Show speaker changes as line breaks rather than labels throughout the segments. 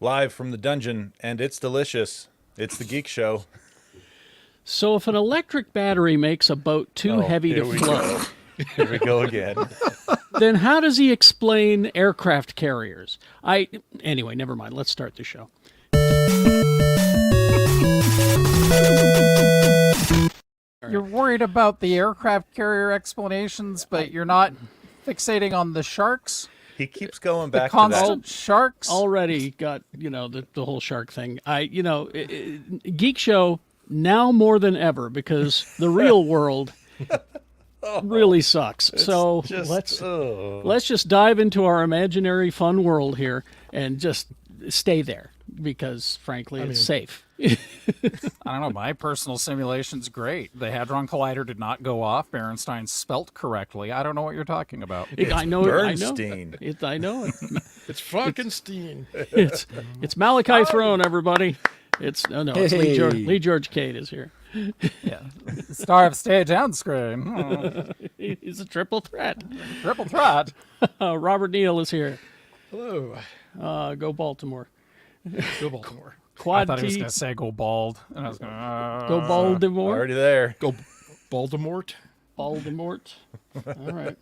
live from the dungeon, and it's delicious. It's the Geek Show.
So if an electric battery makes a boat too heavy to float,
Here we go again.
then how does he explain aircraft carriers? Anyway, never mind. Let's start the show.
You're worried about the aircraft carrier explanations, but you're not fixating on the sharks?
He keeps going back to
Constant sharks?
Already got, the whole shark thing. Geek Show now more than ever because the real world really sucks. So let's just dive into our imaginary fun world here and just stay there because, frankly, it's safe.
I don't know. My personal simulation's great. The Hadron Collider did not go off. Berenstein spelt correctly. I don't know what you're talking about.
I know
Bernstein.
I know it.
It's Frankenstein.
It's Malachi Throne, everybody. It's Lee George Cade is here.
Yeah. Star of stage and screen.
He's a triple threat.
Triple threat.
Robert Neal is here.
Hello.
Go Baltimore.
Go Baltimore.
I thought he was going to say go bald. And I was going to...
Go Baltimore.
Already there.
Go Baltimore.
All right.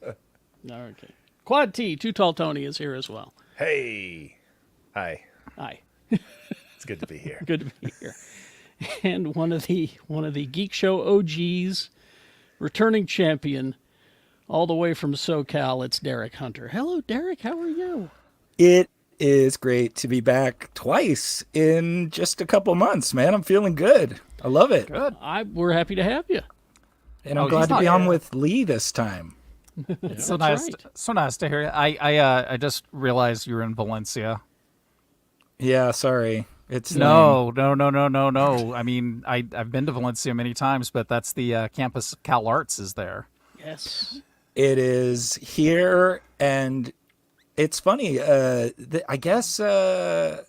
Okay. Quad T, Too Tall Tony is here as well.
Hey. Hi.
Hi.
It's good to be here.
Good to be here. And one of the Geek Show OGs, returning champion, all the way from SoCal, it's Derek Hunter. Hello, Derek. How are you?
It is great to be back twice in just a couple months, man. I'm feeling good. I love it.
Good.
We're happy to have you.
And I'm glad to be on with Lee this time.
It's so nice.
right.
So nice to hear you. I just realized you were in Valencia.
Yeah, sorry. It's
No. I mean, I've been to Valencia many times, but that's the campus Cal Arts is there.
Yes.
It is here, and it's funny. I guess Edward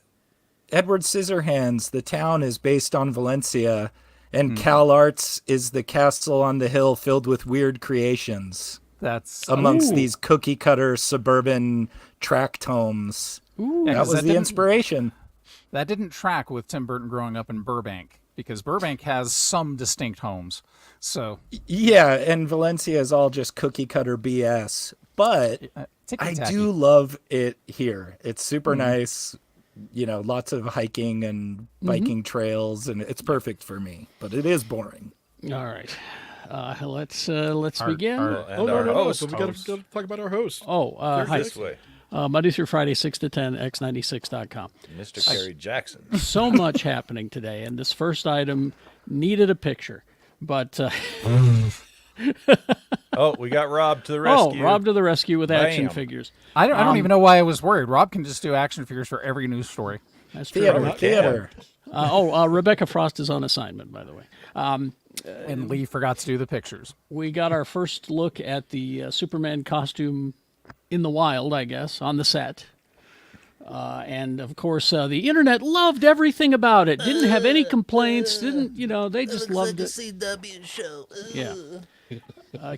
Scissorhands, the town, is based on Valencia, and Cal Arts is the castle on the hill filled with weird creations.
That's
Amongst these cookie cutter suburban tract homes.
Ooh.
That was the inspiration.
That didn't track with Tim Burton growing up in Burbank, because Burbank has some distinct homes. So
Yeah, and Valencia is all just cookie cutter BS. But I
ticky-tacky.
do love it here. It's super nice. Lots of hiking and biking trails, and it's perfect for me. But it is boring.
All right. Let's begin.
Our host.
So we got to talk about our host.
Hi.
This way.
Monday through Friday, 6 to 10, x96.com.
Mr. Kerry Jackson.
So much happening today, and this first item needed a picture. But
We got Rob to the rescue.
Rob to the rescue with action
Bam.
figures.
I don't even know why I was worried. Rob can just do action figures for every news story.
That's true.
Theater.
Rebecca Frost is on assignment, by the way.
And Lee forgot to do the pictures.
We got our first look at the Superman costume in the wild, I guess, on the set. And, of course, the internet loved everything about it. Didn't have any complaints. They just loved it.
CW show.
Yeah.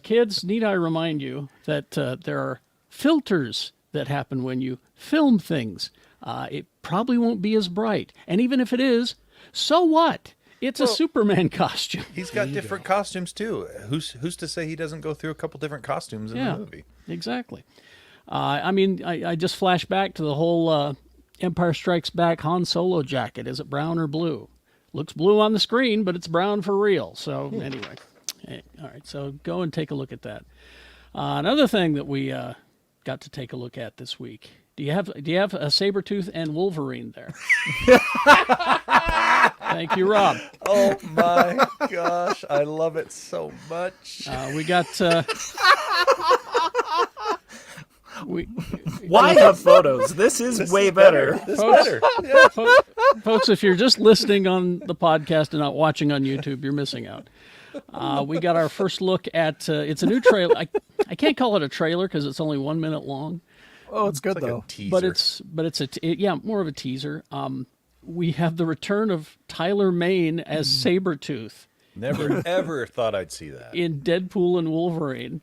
Kids, need I remind you that there are filters that happen when you film things. It probably won't be as bright. And even if it is, so what? It's a Superman costume.
He's got different costumes, too. Who's to say he doesn't go through a couple different costumes in the movie?
Exactly. I just flashed back to the whole Empire Strikes Back Han Solo jacket. Is it brown or blue? Looks blue on the screen, but it's brown for real. So anyway, all right. So go and take a look at that. Another thing that we got to take a look at this week. Do you have a Sabretooth and Wolverine there? Thank you, Rob.
Oh my gosh, I love it so much.
We got.
Why have photos? This is way better.
This better. Yeah.
Folks, if you're just listening on the podcast and not watching on YouTube, you're missing out. We got our first look at, it's a new trailer. I can't call it a trailer because it's only 1 minute long.
Oh, it's good,
It's like
though.
a teaser.
But it's more of a teaser. We have the return of Tyler Mane as Sabretooth
Never ever thought I'd see that.
in Deadpool and Wolverine.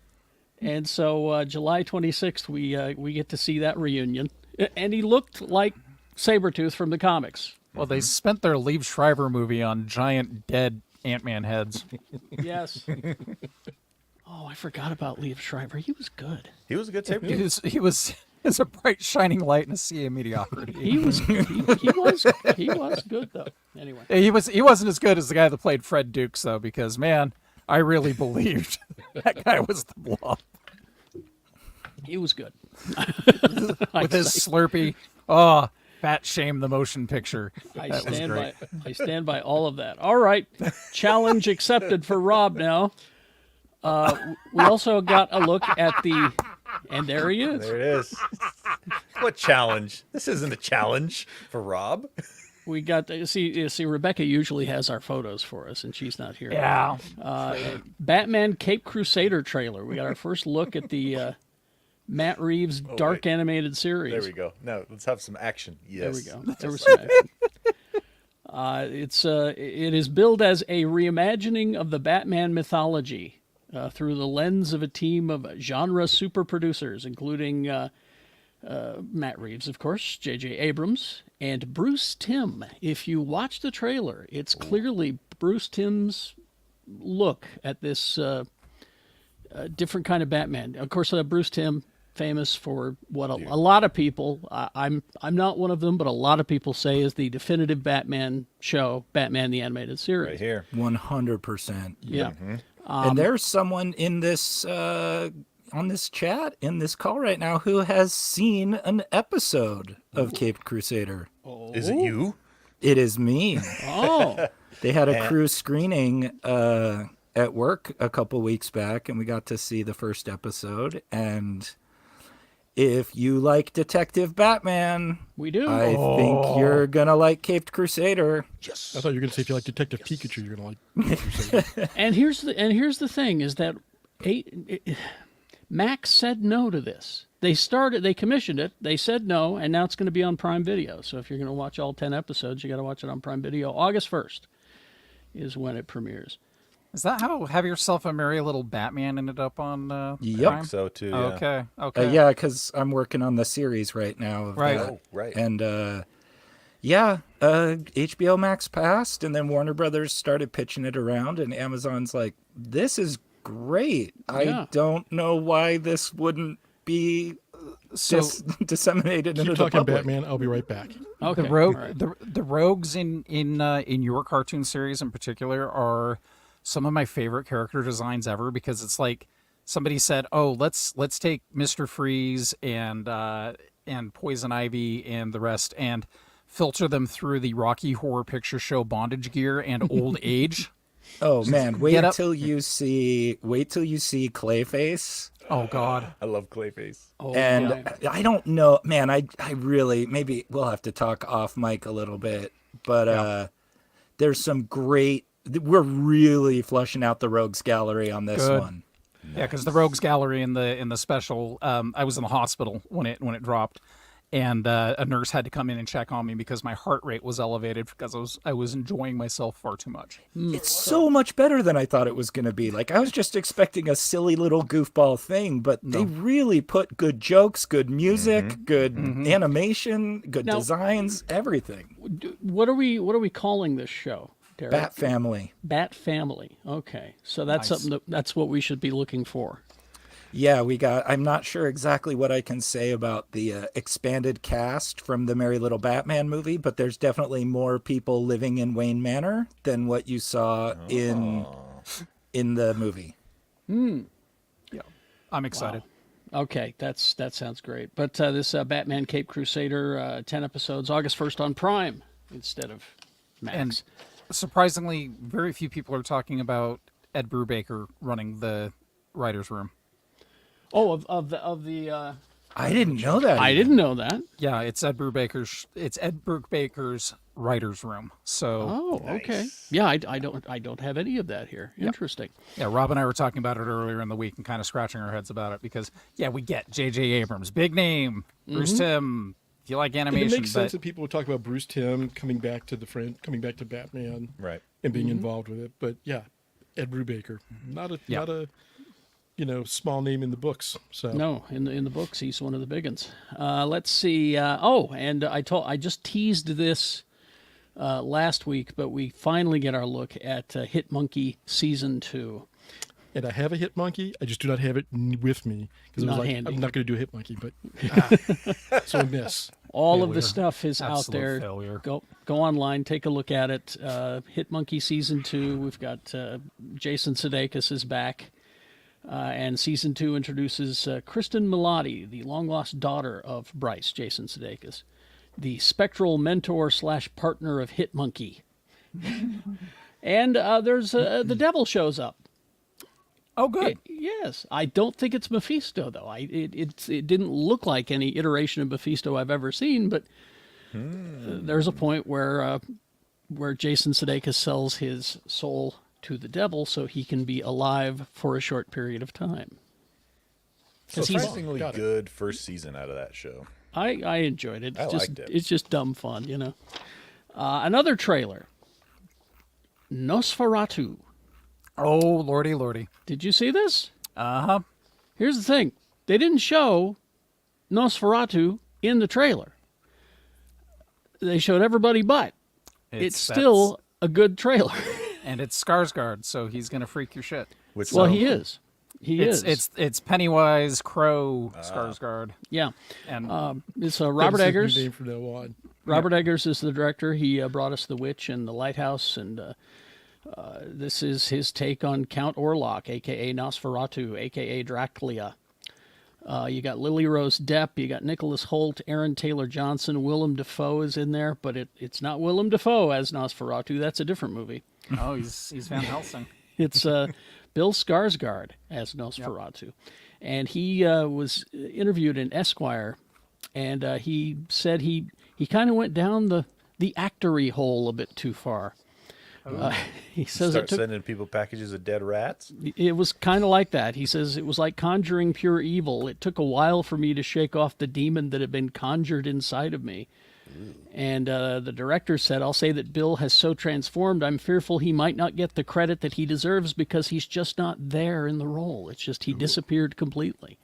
And so July 26th, we get to see that reunion. And he looked like Sabretooth from the comics.
Well, they spent their Liev Schreiber movie on giant dead Ant-Man heads.
Yes. Oh, I forgot about Liev Schreiber. He was good.
He was a good tape.
He was a bright shining light in a sea of mediocrity.
He was good though. Anyway.
He wasn't as good as the guy that played Fred Dukes though, because man, I really believed that guy was the Blob
He was good.
with his Slurpee. Oh, fat shame the motion picture.
I
That was great.
stand by all of that. All right. Challenge accepted for Rob now. We also got a look at and there he is.
There it is. What challenge? This isn't a challenge for Rob.
We got to see Rebecca usually has our photos for us, and she's not here.
Yeah.
Batman Cape Crusader trailer. We got our first look at the Matt Reeves dark animated series.
There we go. Now let's have some action. Yes.
There we go. There was some action. It is billed as a reimagining of the Batman mythology through the lens of a team of genre super producers, including Matt Reeves, of course, J.J. Abrams, and Bruce Timm. If you watch the trailer, it's clearly Bruce Timm's look at this different kind of Batman. Of course, Bruce Timm, famous for what a lot of people, I'm not one of them, but a lot of people say is the definitive Batman show, Batman the Animated Series.
Right here.
100%.
Yeah.
And there's someone in this on this chat in this call right now who has seen an episode of Caped Crusader.
Is it you?
It is me.
Oh,
They had a crew screening at work a couple weeks back, and we got to see the first episode. And if you like Detective Batman,
we do.
I think you're gonna like Caped Crusader.
Yes.
I thought you were going to say if you like Detective Pikachu, you're going to like Crusader.
And here's the thing is that Max said no to this. They commissioned it, they said no, and now it's going to be on Prime Video. So if you're going to watch all 10 episodes, you got to watch it on Prime Video. August 1st is when it premieres.
Is that how Have Yourself a Merry Little Batman ended up on
Yep.
Prime?
So too. Yeah.
Okay. Okay.
Yeah, because I'm working on the series right now. Of
Right.
that.
Oh, right.
And HBO Max passed, and then Warner Brothers started pitching it around, and Amazon's like, "This is great.
Yeah.
I don't know why this wouldn't be
So
disseminated
Keep
into the
talking
public."
Batman. I'll be right back.
Okay.
the rogue,
all right.
the rogues in your cartoon series in particular are some of my favorite character designs ever, because it's like somebody said, "Oh, let's take Mr. Freeze and Poison Ivy and the rest and filter them through the Rocky Horror Picture Show bondage gear and old age."
Oh man, wait
Get up.
till you see Clayface.
Oh God.
I love Clayface.
Oh,
And
yeah.
I don't know, man, I really, maybe we'll have to talk off mic a little bit, but there's some great, we're really flushing out the Rogues Gallery on this
Good.
one.
Yeah, because the Rogues Gallery in the special, I was in the hospital when it dropped, and a nurse had to come in and check on me because my heart rate was elevated because I was enjoying myself far too much.
It's so much better than I thought it was going to be. Like, I was just expecting a silly little goofball thing, but they really put good jokes, good music, good animation, good
Now-
designs, everything.
What are we calling this show, Derek?
Bat Family.
Bat Family. Okay, so that's
Nice.
something that's what we should be looking for.
Yeah, I'm not sure exactly what I can say about the expanded cast from the Merry Little Batman movie, but there's definitely more people living in Wayne Manor than what you saw in the movie.
Yeah, I'm excited.
Okay, that sounds great. But this Batman Cape Crusader, 10 episodes, August 1st on Prime instead of Max.
And surprisingly, very few people are talking about Ed Brubaker running the writers' room.
Oh, of the.
I didn't know that.
I didn't know that.
Yeah, it's Ed Brubaker's writers' room. So
Oh, okay. Yeah, I don't have any of that here. Interesting.
yeah, Rob and I were talking about it earlier in the week and kind of scratching our heads about it because we get J.J. Abrams, big name, Bruce Timm. If you like
And
animation,
it makes
but
sense that people would talk about Bruce Timm coming back to Batman,
Right.
and being involved with it. But yeah, Ed Brubaker, not a small name in the books. So
No, in the books, he's one of the big ones. Let's see. And I just teased this last week, but we finally get our look at Hit Monkey Season 2.
And I have a Hit Monkey. I just do not have it with me because it was
Not
like
handy.
I'm not going to do a Hit Monkey, but so I miss.
All of
Failure.
the stuff is out
Absolute
there.
failure.
Go online, take a look at it. Hit Monkey Season 2. We've got Jason Sudeikis is back. And Season 2 introduces Kristen Milotti, the long-lost daughter of Bryce, Jason Sudeikis, the spectral mentor / partner of Hit Monkey. And there's the devil shows up.
Oh, good.
Yes, I don't think it's Mephisto though. It didn't look like any iteration of Mephisto I've ever seen, but there's a point where Jason Sudeikis sells his soul to the devil so he can be alive for a short period of time.
Surprisingly
Got it.
good first season out of that show.
I enjoyed it.
I liked it.
It's just dumb fun, you know. Another trailer, Nosferatu.
Oh, lordy, lordy.
Did you see this?
Uh-huh.
Here's the thing. They didn't show Nosferatu in the trailer. They showed everybody but. It's still a good trailer.
And it's Skarsgård, so he's going to freak your shit.
Which
Well,
sounds-
he is. He is.
It's Pennywise, Crow, Skarsgård.
Yeah.
And
It's Robert
That's his new
Eggers.
name from now on.
Robert Eggers is the director. He brought us The Witch and The Lighthouse, and this is his take on Count Orlok, a.k.a. Nosferatu, a.k.a. Dracula. You got Lily Rose Depp, you got Nicholas Hoult, Aaron Taylor Johnson, Willem Dafoe is in there, but it's not Willem Dafoe as Nosferatu. That's a different movie.
oh, he's Van Helsing.
It's Bill Skarsgård as Nosferatu. And he was interviewed in Esquire, and he said he kind of went down the actory hole a bit too far. He says
Start
it took.
sending people packages of dead rats.
It was kind of like that. He says it was like conjuring pure evil. It took a while for me to shake off the demon that had been conjured inside of me. And the director said, I'll say that Bill has so transformed, I'm fearful he might not get the credit that he deserves because he's just not there in the role. It's just he disappeared completely.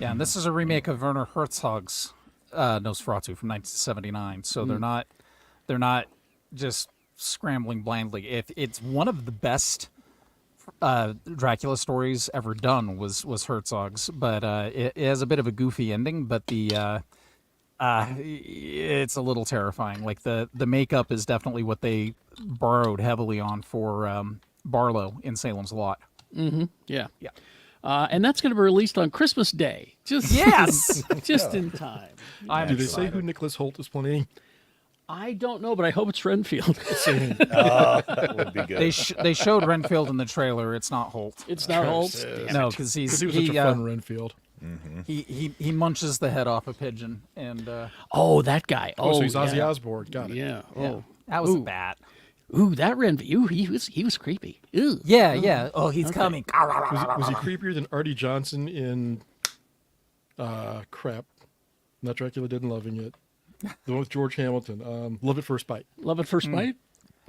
Yeah, and this is a remake of Werner Herzog's Nosferatu from 1979. So they're not just scrambling blindly. It's one of the best Dracula stories ever done was Herzog's, but it has a bit of a goofy ending. But it's a little terrifying. Like the makeup is definitely what they borrowed heavily on for Barlow in Salem's Lot.
Yeah. And that's going to be released on Christmas Day. Just
Yes!
just in time.
I'm
Do they say
excited.
who Nicholas Hoult is playing?
I don't know, but I hope it's Renfield.
That would be good.
They showed Renfield in the trailer. It's not Holt.
It's not Holt.
No, because
He was such a fun Renfield.
he munches the head off a pigeon, and
Oh, that guy.
Oh, so he's
yeah.
Ozzy Osbourne. Got it.
Yeah. Oh.
that was
Ooh.
a bat.
Ooh, that Renfield. Ooh, he was creepy. Ooh.
Yeah, yeah. Oh, he's coming.
Was he creepier than Artie Johnson in crap? Not Dracula Dead and Loving It. The one with George Hamilton. Love at First Bite.
Love at First Bite?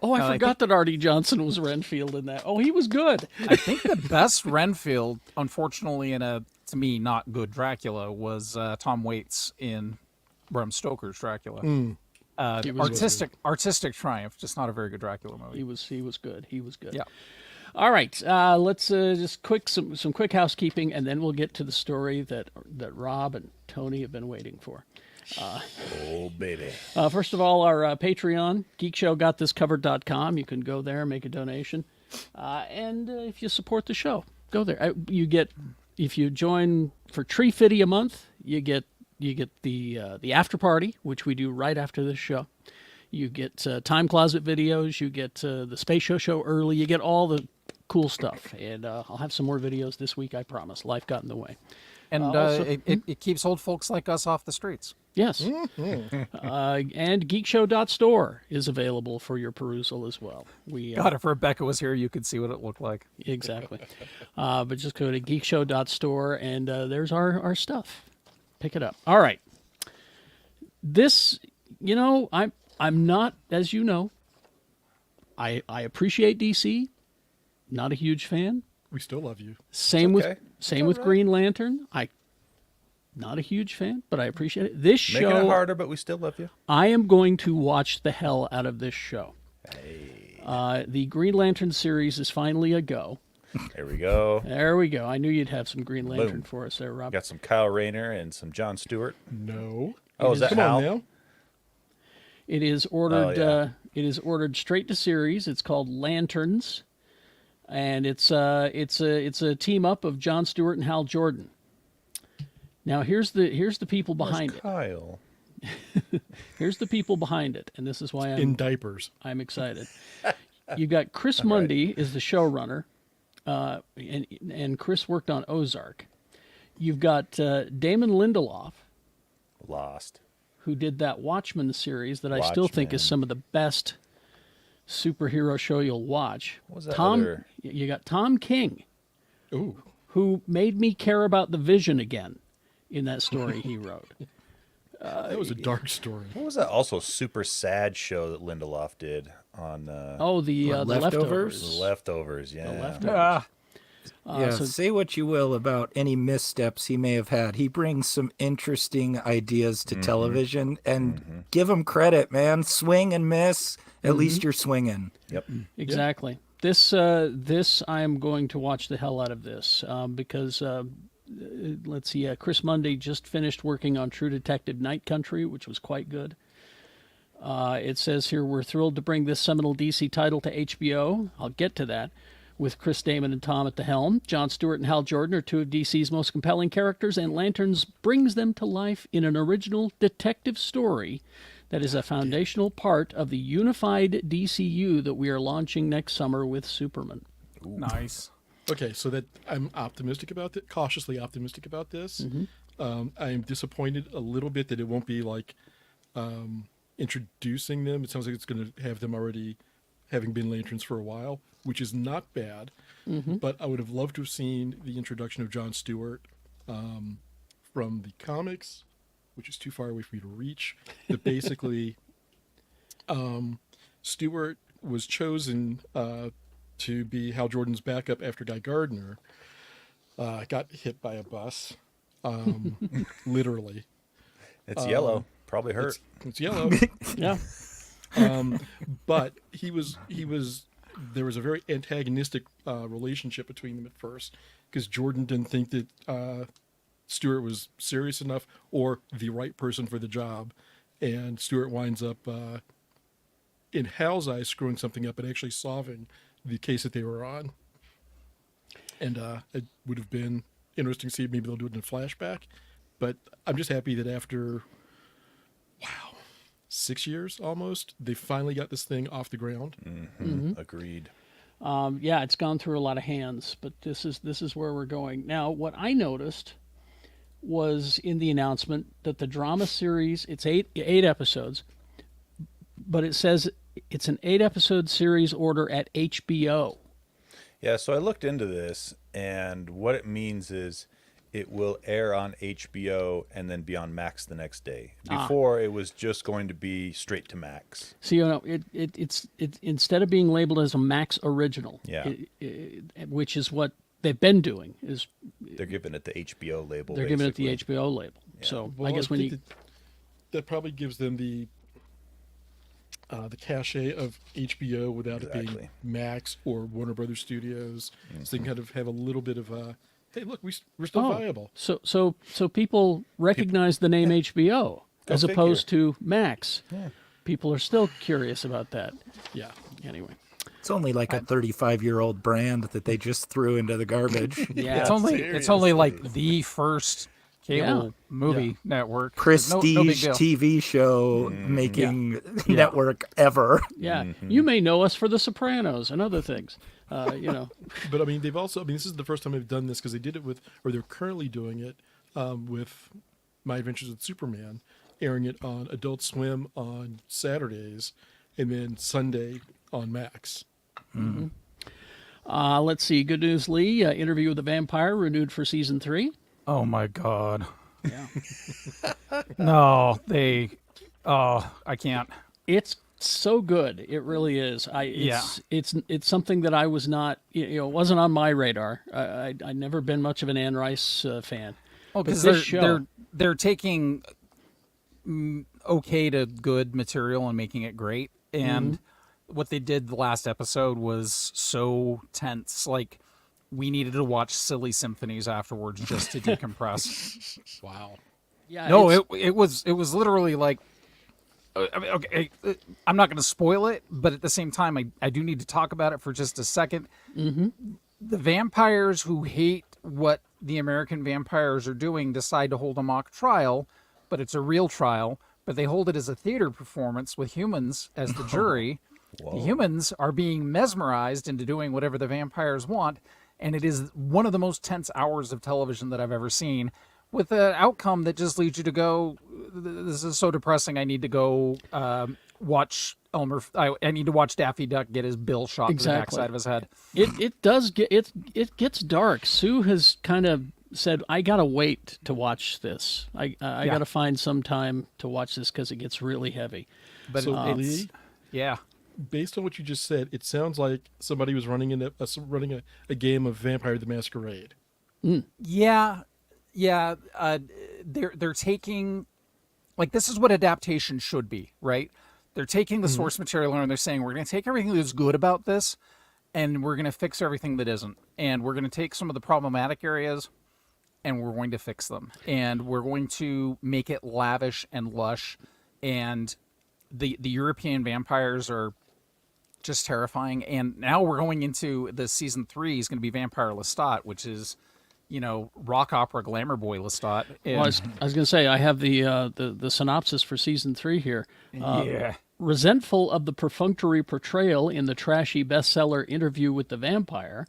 Oh, I
I
forgot that Artie Johnson was Renfield in that. Oh, he was good.
I think the best Renfield, unfortunately, in a to me not good Dracula, was Tom Waits in Bram Stoker's Dracula.
He was
Artistic triumph, just not a very good Dracula movie.
He was good. He was good.
Yeah.
All right. Let's just some quick housekeeping, and then we'll get to the story that Rob and Tony have been waiting for.
Oh, baby.
First of all, our Patreon, geekshowgotthiscovered.com. You can go there, make a donation. And if you support the show, go there. You get, if you join for Tree Fitty a month, you get the after party, which we do right after this show. You get time closet videos. You get the Space Show early. You get all the cool stuff. And I'll have some more videos this week, I promise. Life got in the way.
And
Also-
it keeps old folks like us off the streets.
Yes. And geekshow.store is available for your perusal as well. We
God, if Rebecca was here, you could see what it looked like.
Exactly. But just go to geekshow.store and there's our stuff. Pick it up. All right. This, I'm not, as you know, I appreciate DC. Not a huge fan.
We still love you.
Same
okay.
with Green Lantern. Not a huge fan, but I appreciate it. This
Making it
show,
harder, but we still love you.
I am going to watch the hell out of this show. The Green Lantern series is finally a go.
There we go.
There we go. I knew you'd have some Green Lantern
Boom.
for us there, Rob.
Got some Kyle Rayner and some John Stewart.
No.
Oh, is that
Come
Hal?
on now.
It is ordered.
Oh, yeah.
It is ordered straight to series. It's called Lanterns, and it's a team up of John Stewart and Hal Jordan. Now here's the people behind it.
Kyle.
Here's the people behind it, and this is why
In diapers.
I'm excited. You've got Chris Mundy is the showrunner, and Chris worked on Ozark. You've got Damon Lindelof,
Lost.
who did that Watchmen series that I still think is
Watchmen.
some of the best superhero show you'll watch.
What was that
Tom,
other-
you got Tom King,
Ooh.
who made me care about the Vision again in that story he wrote.
That was a dark story.
What was that also super sad show that Lindelof did on
Oh, the
Leftovers?
The Leftovers? Yeah.
Leftovers.
Yeah,
so-
say what you will about any missteps he may have had. He brings some interesting ideas to television, and give him credit, man. Swing and miss. At least you're swinging.
Yep.
Exactly. This I am going to watch the hell out of this because let's see. Chris Mundy just finished working on True Detective Night Country, which was quite good. It says here we're thrilled to bring this seminal DC title to HBO. I'll get to that. With Chris Damon and Tom at the helm, Jon Stewart and Hal Jordan are two of DC's most compelling characters, and Lanterns brings them to life in an original detective story that is a foundational part of the unified DCU that we are launching next summer with Superman.
Nice.
Okay, so that I'm optimistic about it, cautiously optimistic about this. I am disappointed a little bit that it won't be like introducing them. It sounds like it's going to have them already having been Lanterns for a while, which is not bad. But I would have loved to have seen the introduction of Jon Stewart from the comics, which is too far away for me to reach. But basically, Stewart was chosen to be Hal Jordan's backup after Guy Gardner got hit by a bus, literally.
It's yellow. Probably hurt.
It's yellow.
Yeah.
But he was there was a very antagonistic relationship between them at first, because Jordan didn't think that Stewart was serious enough or the right person for the job, and Stewart winds up in Hal's eyes screwing something up and actually solving the case that they were on. And it would have been interesting to see. Maybe they'll do it in a flashback, but I'm just happy that after 6 years almost, they finally got this thing off the ground.
Agreed.
Yeah, it's gone through a lot of hands, but this is where we're going. Now, what I noticed was in the announcement that the drama series, it's eight episodes, but it says it's an 8-episode series order at HBO.
Yeah, so I looked into this, and what it means is it will air on HBO and then be on Max the next day. Before, it was just going to be straight to Max.
So it's instead of being labeled as a Max original,
Yeah.
which is what they've been doing, is
They're giving it the HBO label.
they're giving it the
basically.
HBO label. So
Well,
I guess when
think
you
that probably gives them the cachet of HBO without it being
Exactly.
Max or Warner Brothers Studios, so they can kind of have a little bit of a, hey, look, we're still viable.
So people recognize the name HBO as
figure.
opposed to Max. People are still curious about that.
Yeah.
Anyway,
It's only like a 35-year-old brand that they just threw into the garbage.
yeah,
It's only like the first cable
Yeah.
movie network.
Prestige
no big deal.
TV show making network ever.
yeah. You may know us for The Sopranos and other things.
But I mean, they've also, this is the first time they've done this, because they did it with, or they're currently doing it with My Adventures with Superman, airing it on Adult Swim on Saturdays, and then Sunday on Max.
Let's see. Good News Lee, Interview with the Vampire, renewed for season 3.
Oh my god.
Yeah.
No, I can't.
It's so good. It really is. It's something that I was not, it wasn't on my radar. I'd never been much of an Anne Rice fan.
Oh, because
this show,
they're taking okay to good material and making it great. And what they did the last episode was so tense. Like, we needed to watch silly symphonies afterwards just to decompress.
Wow.
yeah,
No,
it's-
it was literally like. I mean, okay, I'm not going to spoil it, but at the same time, I do need to talk about it for just a second. The vampires who hate what the American vampires are doing decide to hold a mock trial, but it's a real trial, but they hold it as a theater performance with humans as the jury. The humans are being mesmerized into doing whatever the vampires want, and it is one of the most tense hours of television that I've ever seen, with an outcome that just leads you to go, this is so depressing, I need to go watch Elmer, I need to watch Daffy Duck get his bill shot to the backside of his head.
It does get it gets dark. Sue has kind of said, I gotta wait to watch this. I gotta find some time to watch this because it gets really heavy.
But
So,
it's,
Lee,
yeah.
based on what you just said, it sounds like somebody was running a game of Vampire the Masquerade.
Yeah, they're taking, like, this is what adaptation should be, right? They're taking the source material and they're saying, we're going to take everything that's good about this and we're going to fix everything that isn't. And we're going to take some of the problematic areas and we're going to fix them. And we're going to make it lavish and lush. And the European vampires are just terrifying. And now we're going into the season 3 is going to be Vampire Lestat, which is, rock opera glamour boy Lestat. And,
Well, I was going to say, I have the synopsis for season 3 here.
yeah.
Resentful of the perfunctory portrayal in the trashy bestseller Interview with the Vampire,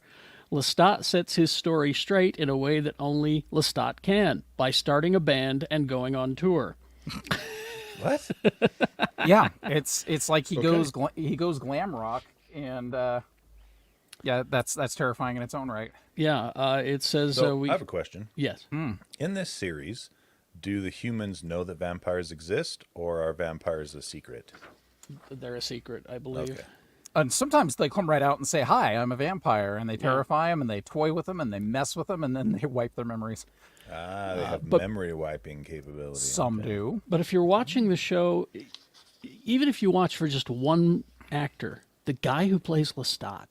Lestat sets his story straight in a way that only Lestat can, by starting a band and going on tour.
What?
Yeah, it's like he goes glam rock, and that's terrifying in its own right.
Yeah, it says
So I have a question.
yes.
In this series, do the humans know that vampires exist, or are vampires a secret?
They're a secret, I believe.
Okay.
And sometimes they come right out and say, "Hi, I'm a vampire," and they terrify him, and they toy with them, and they mess with them, and then they wipe their memories.
Ah, they have
but-
memory wiping capability.
Some
Okay.
do.
But if you're watching the show, even if you watch for just one actor, the guy who plays Lestat,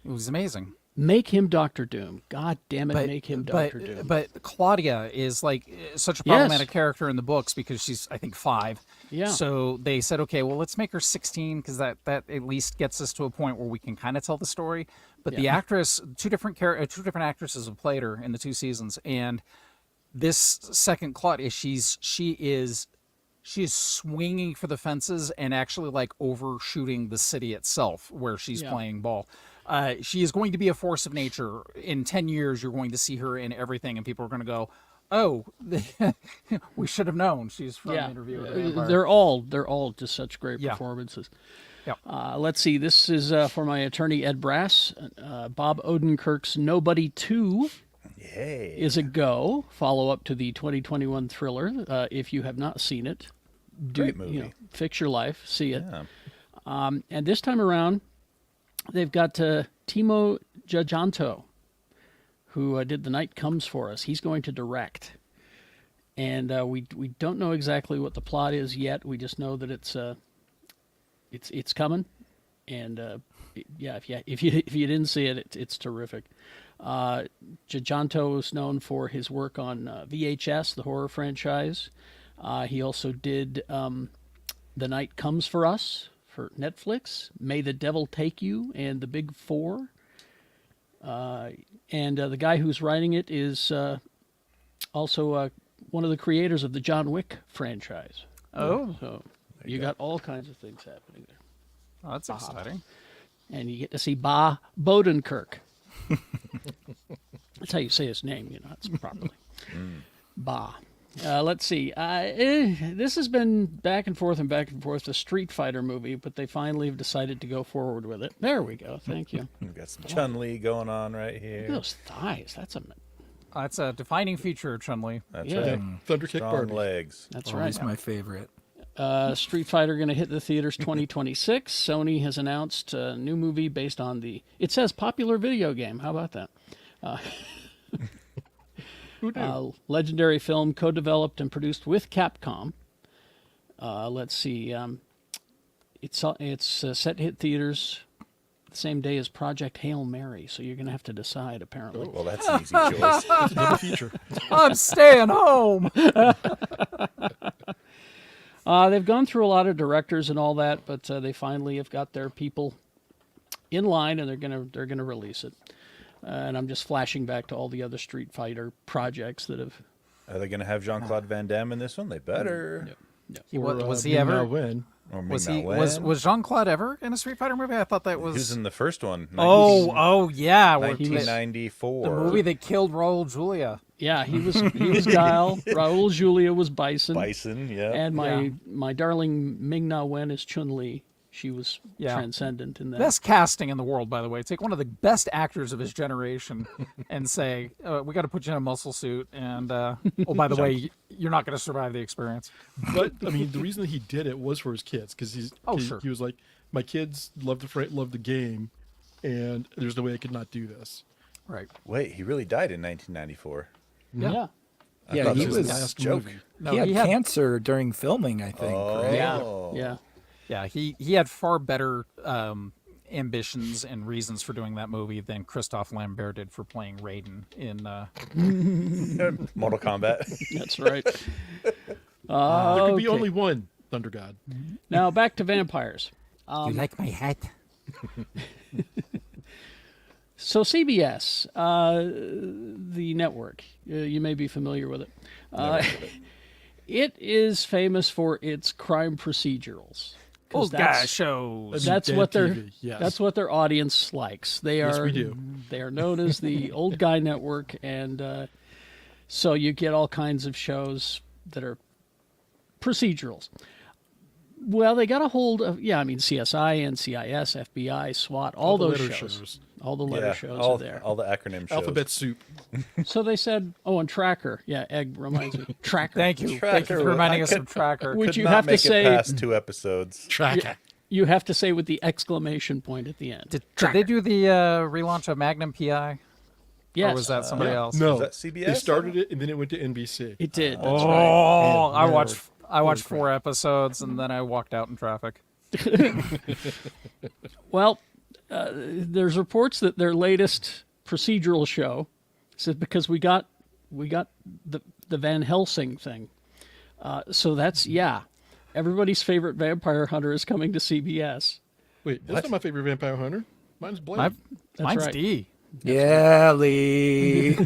It was amazing.
make him Doctor Doom. God damn it, make him Doctor Doom.
But Claudia is like such a
Yes.
problematic character in the books because she's, I think, 5.
Yeah.
So they said, okay, well, let's make her 16 because that at least gets us to a point where we can kind of tell the story. But the actress, two different actresses have played her in the 2 seasons, and this second Claudia, she is swinging for the fences and actually like overshooting the city itself where she's playing ball. She is going to be a force of nature. In 10 years, you're going to see her in everything, and people are going to go, "Oh, we should have known she's from Interview with the Vampire."
They're all just such great performances.
Yep.
Let's see. This is for my attorney Ed Brass. Bob Odenkirk's Nobody 2
Yay.
is a go. Follow up to the 2021 thriller. If you have not seen it,
Great movie.
fix your life, see it.
Yeah.
And this time around, they've got Timo Giajanto, who did The Night Comes for Us. He's going to direct. And we don't know exactly what the plot is yet. We just know that it's coming. And if you didn't see it, it's terrific. Giajanto is known for his work on VHS, the horror franchise. He also did The Night Comes for Us for Netflix, May the Devil Take You, and The Big Four. And the guy who's writing it is also one of the creators of the John Wick franchise.
Oh,
So you got all kinds of things happening there.
that's exciting.
And you get to see Ba Bodenkirk. That's how you say his name, it's properly. Ba. Let's see. This has been back and forth, a Street Fighter movie, but they finally have decided to go forward with it. There we go. Thank you.
We've got some Chun-Li going on right
Look
here.
at those thighs.
That's a defining feature of Chun-Li.
That's
Yeah.
right.
Thunder Kick
Strong
Barbie.
legs.
That's
Always
right.
my favorite.
Street Fighter going to hit the theaters 2026. Sony has announced a new movie based on it says popular video game. How about that?
Who knew?
Legendary film co-developed and produced with Capcom. Let's see. It's set to hit theaters the same day as Project Hail Mary, so you're going to have to decide, apparently.
Well, that's an easy choice.
It's a double feature.
I'm staying home.
They've gone through a lot of directors and all that, but they finally have got their people in line, and they're gonna release it. And I'm just flashing back to all the other Street Fighter projects that have.
Are they going to have Jean-Claude Van Damme in this one? They better.
Was he
Ming
ever?
Na Wen.
Or
Was
Ming
he?
Na
Was
Wen.
Jean-Claude ever in a Street Fighter movie? I thought that
He was
was.
in the first one.
Oh yeah, where he was-
1994.
the movie that killed Raul Julia.
Yeah, he was Guile. Raul Julia was Bison.
Bison, yeah.
And my
Yeah.
my darling Ming Na Wen is Chun-Li. She was
Yeah.
transcendent in that.
Best casting in the world, by the way. Take one of the best actors of his generation and say, "We got to put you in a muscle suit." And oh, by the way, you're not going to survive the experience.
But I mean, the reason that he did it was for his kids, because
Sure.
he was like, my kids love the game, and there's no way I could not do this.
Right.
Wait, he really died in 1994.
Yeah.
Yeah,
thought
he
it was
was.
the last joke.
movie.
No,
he had
he had-
cancer during filming, I think. Right?
Yeah. Yeah.
Yeah, he had far better ambitions and reasons for doing that movie than Christophe Lambert did for playing Raiden in.
Mortal Kombat.
That's right.
There could be
Okay.
only one Thunder God.
Now back to vampires.
you like my hat?
So CBS, the network, you may be familiar with it. It is famous for its crime procedurals. 'Cause
Old guy shows.
That's
Dead
what their
TV, yes.
that's what their audience likes. They
Yes,
are
we do.
They are known as the old guy network, and so you get all kinds of shows that are procedurals. Well, they got a hold of CSI, NCIS, FBI, SWAT, all
the
those
letter
shows. All the letter shows
all,
are there.
all the acronym shows.
Alphabet soup.
So they said, and Tracker. Yeah, Egg reminds me. Tracker.
Thank you. Thank you
Tracker,
for reminding
I
us
could-
of Tracker.
Which
Could
you
not
have to
make
say.
it past 2 episodes.
Tracker.
You have to say with the exclamation point at the end.
Did they do the relaunch of Magnum PI?
Yes,
Or was that somebody else?
No,
Was that CBS?
They started it and then it went to NBC.
it did. That's
Oh,
right.
I
Man,
watched. I watched
crap.
4 episodes and then I walked out in traffic.
Well, there's reports that their latest procedural show said because we got the Van Helsing thing. So that's everybody's favorite vampire hunter is coming to CBS.
Wait, that's not my favorite vampire hunter. Mine's Blade.
Mine's
right.
D.
Yeah, Lee.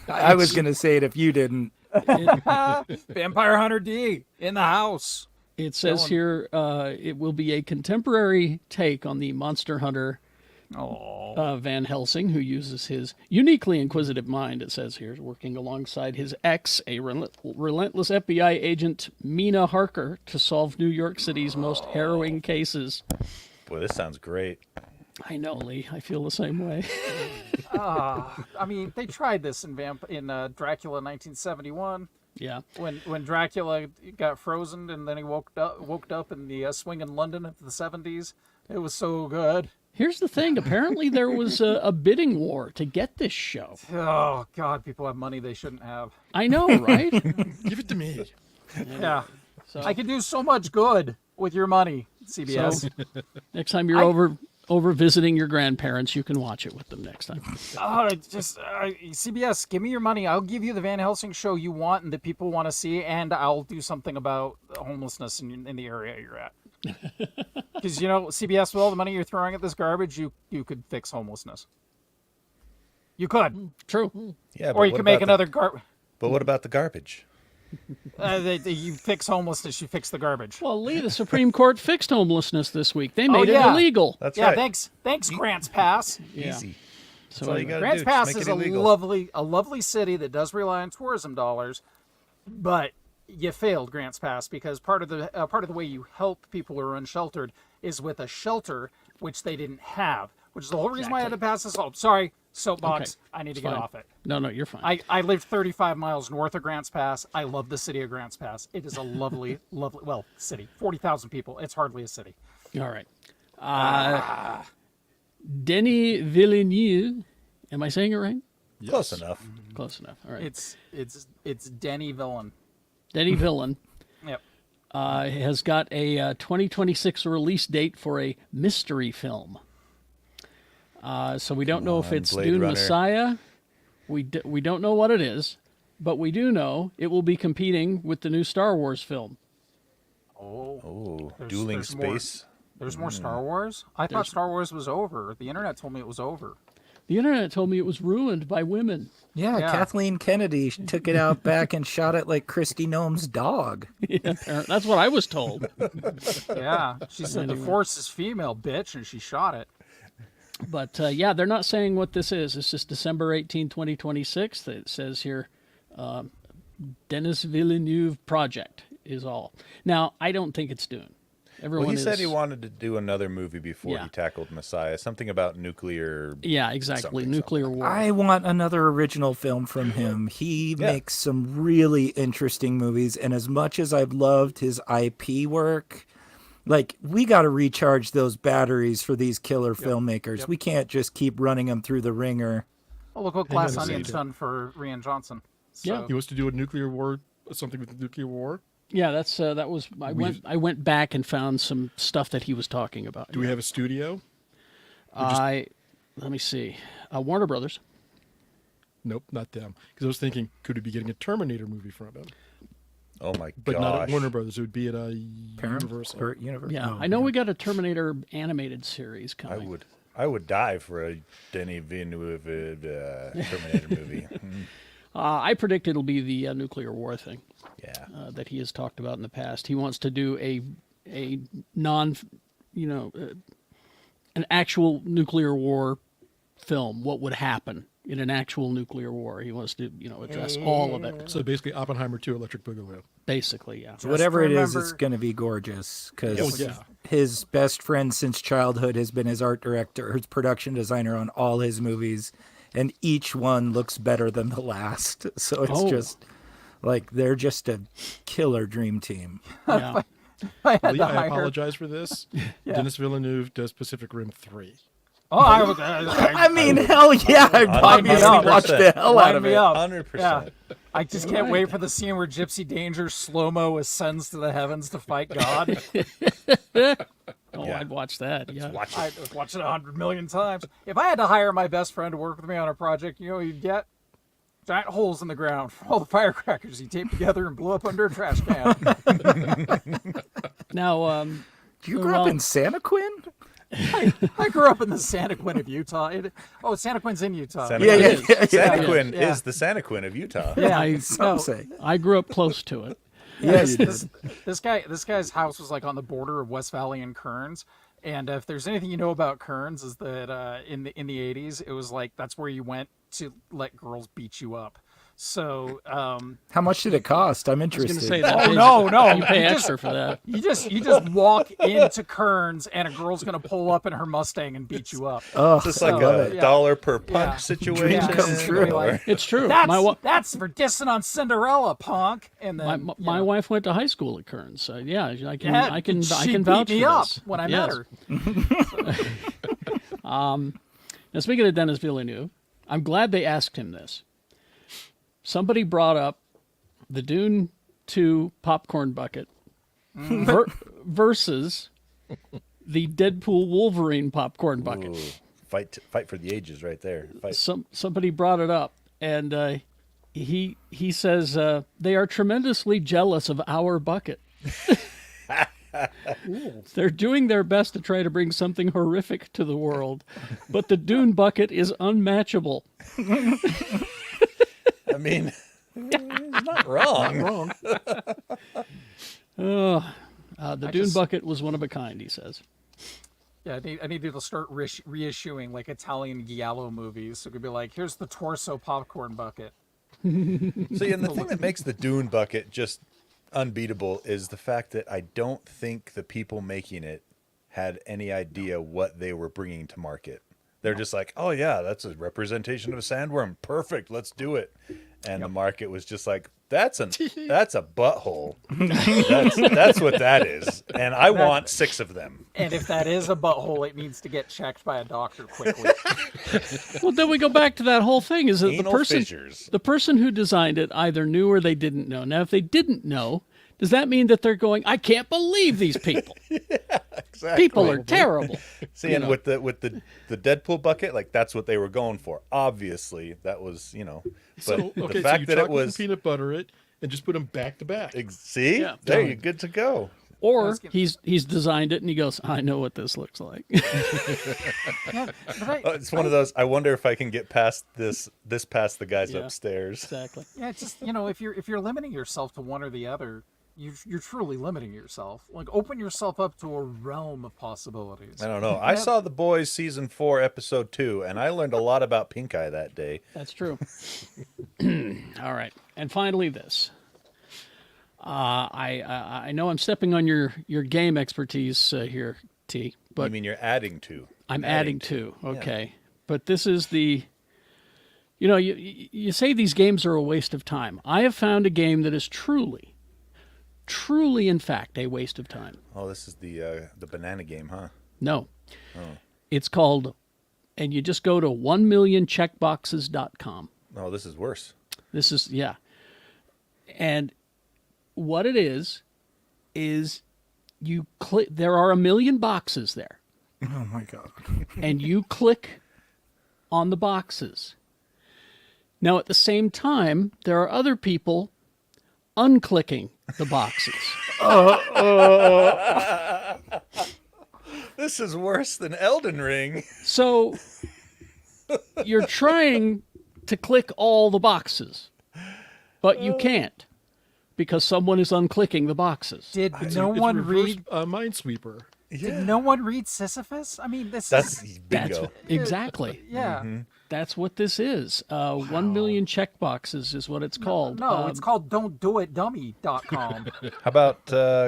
I was going to say it if you didn't.
Vampire Hunter D in the house.
It says here it will be a contemporary take on the monster hunter Van Helsing, who uses his uniquely inquisitive mind, it says here, working alongside his ex, a relentless FBI agent, Mina Harker, to solve New York City's most harrowing cases.
Boy, this sounds great.
I know, Lee. I feel the same way.
I mean, they tried this in Dracula 1971
Yeah.
when Dracula got frozen and then he woke up in the swinging London of the 70s. It was so good.
Here's the thing. Apparently, there was a bidding war to get this show.
Oh God, people have money they shouldn't have.
I know, right?
Give it to me.
Yeah,
So
I can do so much good with your money, CBS.
next time you're over visiting your grandparents, you can watch it with them next time.
CBS, give me your money. I'll give you the Van Helsing show you want and that people want to see, and I'll do something about homelessness in the area you're at. Because CBS, with all the money you're throwing at this garbage, you could fix homelessness. You could,
True.
Yeah,
or you could make another
But what about the garbage?
you fix homelessness, you fix the garbage.
Well, Lee, the Supreme Court fixed homelessness this week. They made it
yeah.
illegal.
That's
Yeah,
right.
thanks, Grants Pass.
Yeah.
Easy.
So
That's all you got to do.
Grants
Just
Pass
make
is
it
a
illegal.
lovely city that does rely on tourism dollars, but you failed Grants Pass because part of the way you help people who are unsheltered is with a shelter, which they didn't have, which is the whole reason why I had to pass this law. Sorry, Soapbox.
Okay,
I need to
it's
get
fine.
off it.
No, you're fine.
I lived 35 miles north of Grants Pass. I love the city of Grants Pass. It is a lovely, lovely, well, city. 40,000 people. It's hardly a city.
All right. Denis Villeneuve. Am I saying it right?
Close enough.
Close enough. All right.
It's Denny Villain.
Denis Villeneuve
Yep.
has got a 2026 release date for a mystery film. So we don't know if it's
Blade
Dune
Runner.
Messiah. We don't know what it is, but we do know it will be competing with the new Star Wars film.
Oh,
There's-
dueling
there's more.
space.
There's more Star Wars? I thought Star Wars was over. The internet told me it was over.
The internet told me it was ruined by women.
Yeah,
Yeah.
Kathleen Kennedy took it out back and shot it like Christy Gnome's dog.
That's what I was told.
Yeah. She said the Force is female, bitch, and she shot it.
But yeah, they're not saying what this is. It's just December 18, 2026. It says here, Denis Villeneuve project is all. Now, I don't think it's Dune. Everyone
Well, he said
is-
he wanted to do another movie before
Yeah.
he tackled Messiah. Something about nuclear.
Yeah, exactly.
something.
Nuclear war.
I want another original film from him. He makes some really interesting movies, and as much as I've loved his IP work, like, we got to recharge those batteries for these killer filmmakers. We can't just keep running them through the ringer.
Well, look what
Hang on
Glass
a
Onion's
second.
done for Rian Johnson. So,
Yeah.
He wants to do a nuclear war, something with the nuclear war.
Yeah, that was. I went back and found some stuff that he was talking about.
Do we have a studio?
Let me see. Warner Brothers.
Nope, not them. Because I was thinking, could we be getting a Terminator movie from him?
Oh my
But not at
gosh.
Warner Brothers. It would be at a
Parent
Universal.
or Universe?
Yeah,
Oh,
I know we got a Terminator animated series coming.
I would die for a Denis Villeneuve Terminator movie.
I predict it'll be the nuclear war thing
Yeah.
that he has talked about in the past. He wants to do a non, an actual nuclear war film. What would happen in an actual nuclear war? He wants to, address all of it.
So basically, Oppenheimer 2, Electric Boogaloo.
Basically, yeah.
Whatever it is,
remember-
it's going to be gorgeous because
Oh, yeah.
his best friend since childhood has been his art director, his production designer on all his movies, and each one looks better than the last. So it's just like they're just a killer dream team.
Yeah.
I had
Lee,
to
I
hire.
apologize for this. Denis Villeneuve does Pacific Rim 3.
Oh,
I mean, hell yeah, I'd obviously
up.
watch the hell out
Line
of
me
it.
up.
100%.
I just can't wait for the scene where Gypsy Danger slow-mo ascends to the heavens to fight God.
Oh, I'd watch that. Yeah.
Watch it.
I'd watch it 100 million times. If I had to hire my best friend to work with me on a project, you know what you'd get? Giant holes in the ground for all the firecrackers he taped together and blew up under a trash can.
Now,
You grew up in Santa Quinn?
I grew up in the Santa Quinn of Utah. Santa Quinn's in Utah.
Santa
Yeah,
Quinn.
yeah, yeah,
Santa
yeah.
Quinn
Yeah.
is the Santa Quinn of Utah.
Yeah,
Some
no,
say.
I grew up close to it.
Yes,
this guy's house was like on the border of West Valley and Kearns. And if there's anything you know about Kearns, is that in the 80s, it was like that's where you went to let girls beat you up. So
How much did it cost? I'm
I was going
interested.
to say that.
no,
You pay
you just-
extra for that.
you just walk into Kearns and a girl's gonna pull up in her Mustang and beat you up.
Oh,
It's like
love
a
it. Yeah.
dollar per punch
Yeah.
situation.
come true.
or-
It's true.
That's
My
that's for dissing on Cinderella, punk. And then
my wife went to high school at Kearns, so yeah, I can
yeah,
I can
she
vouch
beat me
for
up
this.
when I
Yes.
met her.
Now, speaking of Denis Villeneuve, I'm glad they asked him this. Somebody brought up the Dune 2 popcorn bucket versus the Deadpool Wolverine popcorn bucket.
Ooh, fight for the ages right there. Fight.
Somebody brought it up, and he says they are tremendously jealous of our bucket. They're doing their best to try to bring something horrific to the world, but the Dune bucket is unmatchable.
I mean, he's not wrong.
The Dune bucket was one of a kind, he says.
Yeah, I need to start reissuing like Italian giallo movies. So it could be like, here's the torso popcorn bucket.
See, and the thing that makes the Dune bucket just unbeatable is the fact that I don't think the people making it had any idea what they were bringing to market. They're just like, oh yeah, that's a representation of a sandworm. Perfect, let's do it. And the market was just like, that's a butthole. that's what that is. And I want 6 of them.
And if that is a butthole, it needs to get checked by a doctor quickly.
Well, then we go back to that whole thing: is that
Anal fissures.
the person who designed it either knew or they didn't know. Now, if they didn't know, does that mean that they're going, I can't believe these people?
Exactly.
People are terrible.
See, and with the Deadpool bucket, like that's what they were going for. Obviously, that was, But
So
the
okay,
fact
so you
that it
chocolate
was
and peanut butter it and just put them back to back.
see,
Yeah.
there you're good to go.
Or he's designed it and he goes, I know what this looks like.
It's one of those. I wonder if I can get past this past the guys
Yeah.
upstairs.
Exactly.
Yeah, it's just if you're limiting yourself to one or the other, you're truly limiting yourself. Like, open yourself up to a realm of possibilities.
I don't know. I saw The Boys season 4, episode 2, and I learned a lot about pink eye that day.
That's true. All right. And finally, this. I know I'm stepping on your game expertise here, T, but
I mean, you're adding to.
I'm adding to. Okay. But this is the. You say these games are a waste of time. I have found a game that is truly, in fact, a waste of time.
Oh, this is the banana game, huh?
No. It's called, and you just go to 1millioncheckboxes.com.
Oh, this is worse.
This is, yeah. And what it is you click, there are 1 million boxes there,
Oh my god.
and you click on the boxes. Now, at the same time, there are other people unclicking the boxes.
This is worse than Elden Ring.
So you're trying to click all the boxes, but you can't because someone is unclicking the boxes.
Did
It's
no
a
one
reverse,
read?
Minesweeper.
Did no one read Sisyphus? I mean,
That's bingo.
Exactly.
yeah.
That's what this is. 1 million checkboxes is what it's called.
No, it's called don'tdoitdummy.com.
How about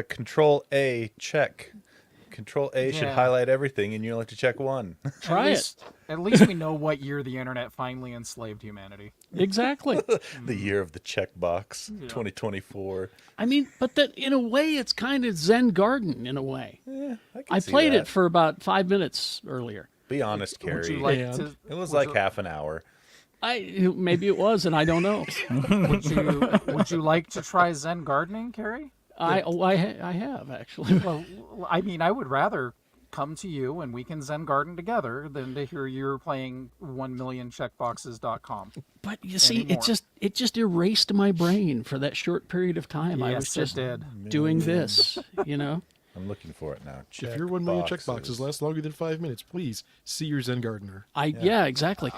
Control A check? Control A should
Yeah.
highlight everything, and you only have to check one.
Try it.
At least we know what year the internet finally enslaved humanity.
Exactly.
The year of the checkbox, 2024.
I mean, but that in a way, it's kind of Zen Garden in a way. I
see
played
that.
it for about 5 minutes earlier.
Be honest,
Would
Carrie.
you like
And
to?
It was
would
like
you-
half an hour.
Maybe it was, and I don't know.
Would you like to try Zen gardening, Carrie?
I have actually.
Well, I mean, I would rather come to you and we can Zen garden together than to hear you're playing 1millioncheckboxes.com.
But you see,
Anymore.
it just erased my brain for that short period of time. I was
Yes, it
just
did.
doing this,
I'm looking for it now.
If your 1 million checkboxes last longer than 5 minutes, please see your Zen gardener.
Yeah, exactly.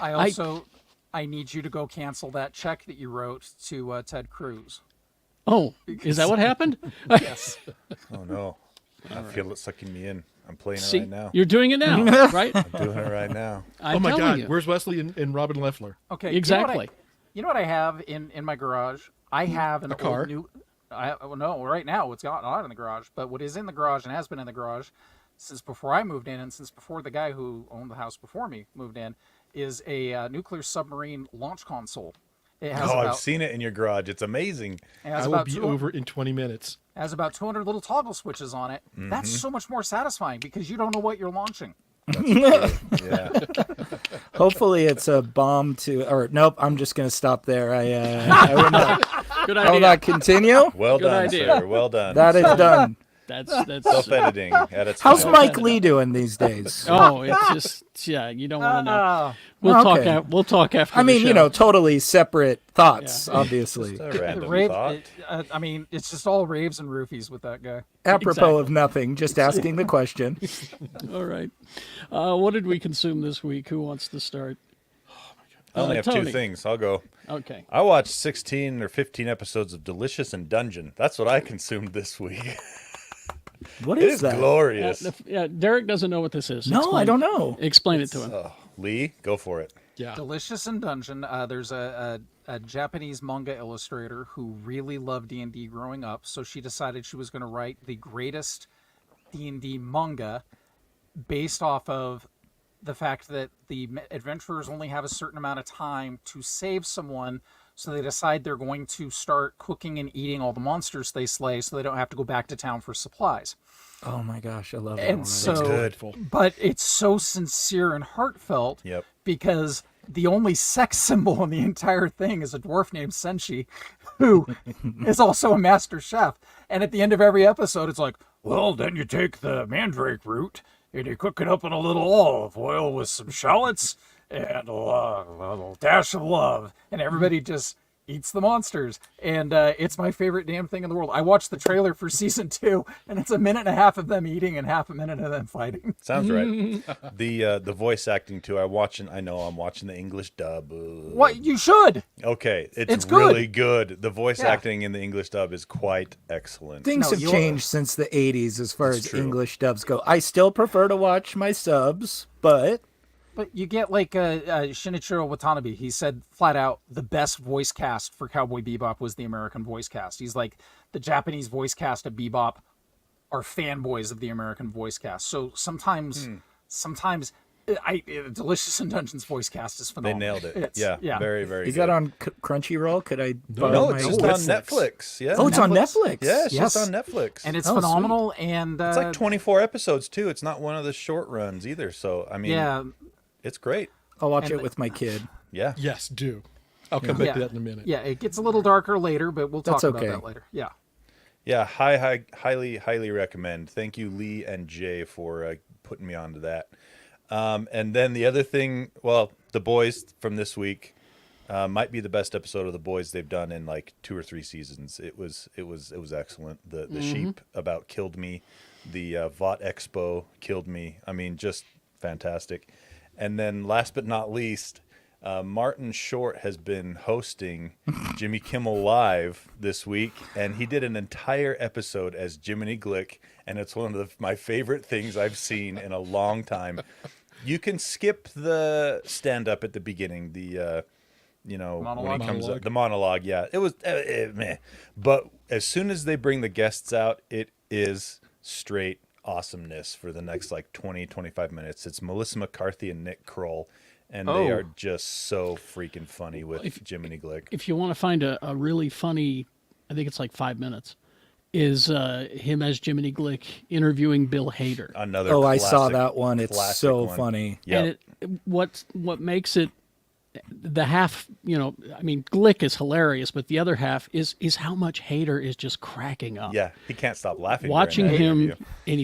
I need you to go cancel that check that you wrote to Ted Cruz.
Oh, is that what happened?
Yes.
Oh no, I feel it sucking me in. I'm playing it
See,
right now.
you're doing it now, right?
I'm doing it right now.
I'm
Oh my
telling
God,
you.
where's Wesley and Robin Leffler?
Okay.
Exactly.
You know what I have in my garage? I have an
car?
old new. No, right now it's not in the garage. But what is in the garage and has been in the garage since before I moved in, and since before the guy who owned the house before me moved in, is a nuclear submarine launch console. It has
I've seen it in your garage. It's amazing.
It has
I will
about
be
200
over in 20 minutes.
has about 200 little toggle switches on it. That's so much more satisfying because you don't know what you're launching.
Yeah.
Hopefully it's a bomb to, or nope, I'm just going to stop there. I will not,
Good
I will
idea.
not continue.
Well
Good
done,
idea.
sir. Well done.
That is done.
That's
Self-editing at its
How's
finest.
Mike Lee doing these days?
Oh, it's just you don't want to know.
Ah,
We'll
Okay.
talk. We'll talk after.
I
the
mean,
show.
totally separate thoughts,
Yeah.
obviously.
Just a random
rave,
thought.
I mean, it's just all raves and roofies with that guy.
Apropos
Exactly.
of nothing, just asking the question.
All right. What did we consume this week? Who wants to start?
I only have
Tony.
2 things. I'll go.
Okay.
I watched 16 or 15 episodes of Delicious and Dungeon. That's what I consumed this week.
What
It
is
is
that?
glorious.
Derek doesn't know what this is.
No, I don't know.
Explain it to him.
Oh, Lee, go for it.
Yeah.
Delicious in Dungeon. There's a Japanese manga illustrator who really loved D&D growing up, so she decided she was going to write the greatest D&D manga based off of the fact that the adventurers only have a certain amount of time to save someone, so they decide they're going to start cooking and eating all the monsters they slay so they don't have to go back to town for supplies.
Oh my gosh, I love that
And
one.
so,
good.
but it's so sincere and heartfelt
Yep.
because the only sex symbol in the entire thing is a dwarf named Senshi, who is also a master chef. And at the end of every episode, it's like, well, then you take the mandrake root and you cook it up in a little olive oil with some shallots and a little dash of love. And everybody just eats the monsters. And it's my favorite damn thing in the world. I watched the trailer for season 2, and it's a minute and a half of them eating and half a minute of them fighting.
Sounds right. The voice acting too. I know I'm watching the English dub.
What? You should.
Okay,
It's
it's
good.
really good. The voice
Yeah.
acting in the English dub is quite excellent.
Things
No,
have
you're-
changed since the 80s as far
It's
as
true.
English dubs go. I still prefer to watch my subs, but
But you get like Shinichiro Watanabe. He said flat out the best voice cast for Cowboy Bebop was the American voice cast. He's like, the Japanese voice cast of Bebop are fanboys of the American voice cast. So sometimes Delicious in Dungeons voice cast is
They
phenomenal.
nailed it.
It's-
Yeah, very, very
is
good.
that on Crunchyroll? Could I borrow
No,
my
it's just on Netflix. Yeah.
Oh, it's on Netflix.
Yeah, it's
Yes.
just on Netflix.
And it's
Oh,
phenomenal. And
it's like 24 episodes too. It's not one of the short runs either. So I mean,
yeah,
it's great.
I'll watch
And
it with my kid.
Yeah.
Yes, do. I'll come back
yeah,
to that in a minute.
yeah. It gets a little darker later, but we'll talk
That's
about
okay.
that later. Yeah.
Yeah, highly recommend. Thank you, Lee and Jay, for putting me onto that. And then the other thing, well, The Boys from this week might be the best episode of The Boys they've done in like 2 or 3 seasons. It was excellent. The sheep about killed me. The Vought Expo killed me. I mean, just fantastic. And then last but not least, Martin Short has been hosting Jimmy Kimmel Live this week, and he did an entire episode as Jiminy Glick, and it's one of my favorite things I've seen in a long time. You can skip the stand-up at the beginning, the when
Monologue?
he comes
Monologue.
up, the monologue. Yeah, it was meh. But as soon as they bring the guests out, it is straight awesomeness for the next like 20-25 minutes. It's Melissa McCarthy and Nick Kroll, and they
Oh.
are just so freaking funny with Jiminy Glick.
If you want to find a really funny, I think it's like 5 minutes, is him as Jiminy Glick interviewing Bill Hader.
Another
Oh, I saw
classic-
that one. It's
classic
so
one.
funny.
Yeah.
And what makes it the half, I mean, Glick is hilarious, but the other half is how much Hader is just cracking up.
Yeah, he can't stop laughing.
Watching
during that
him,
interview.
and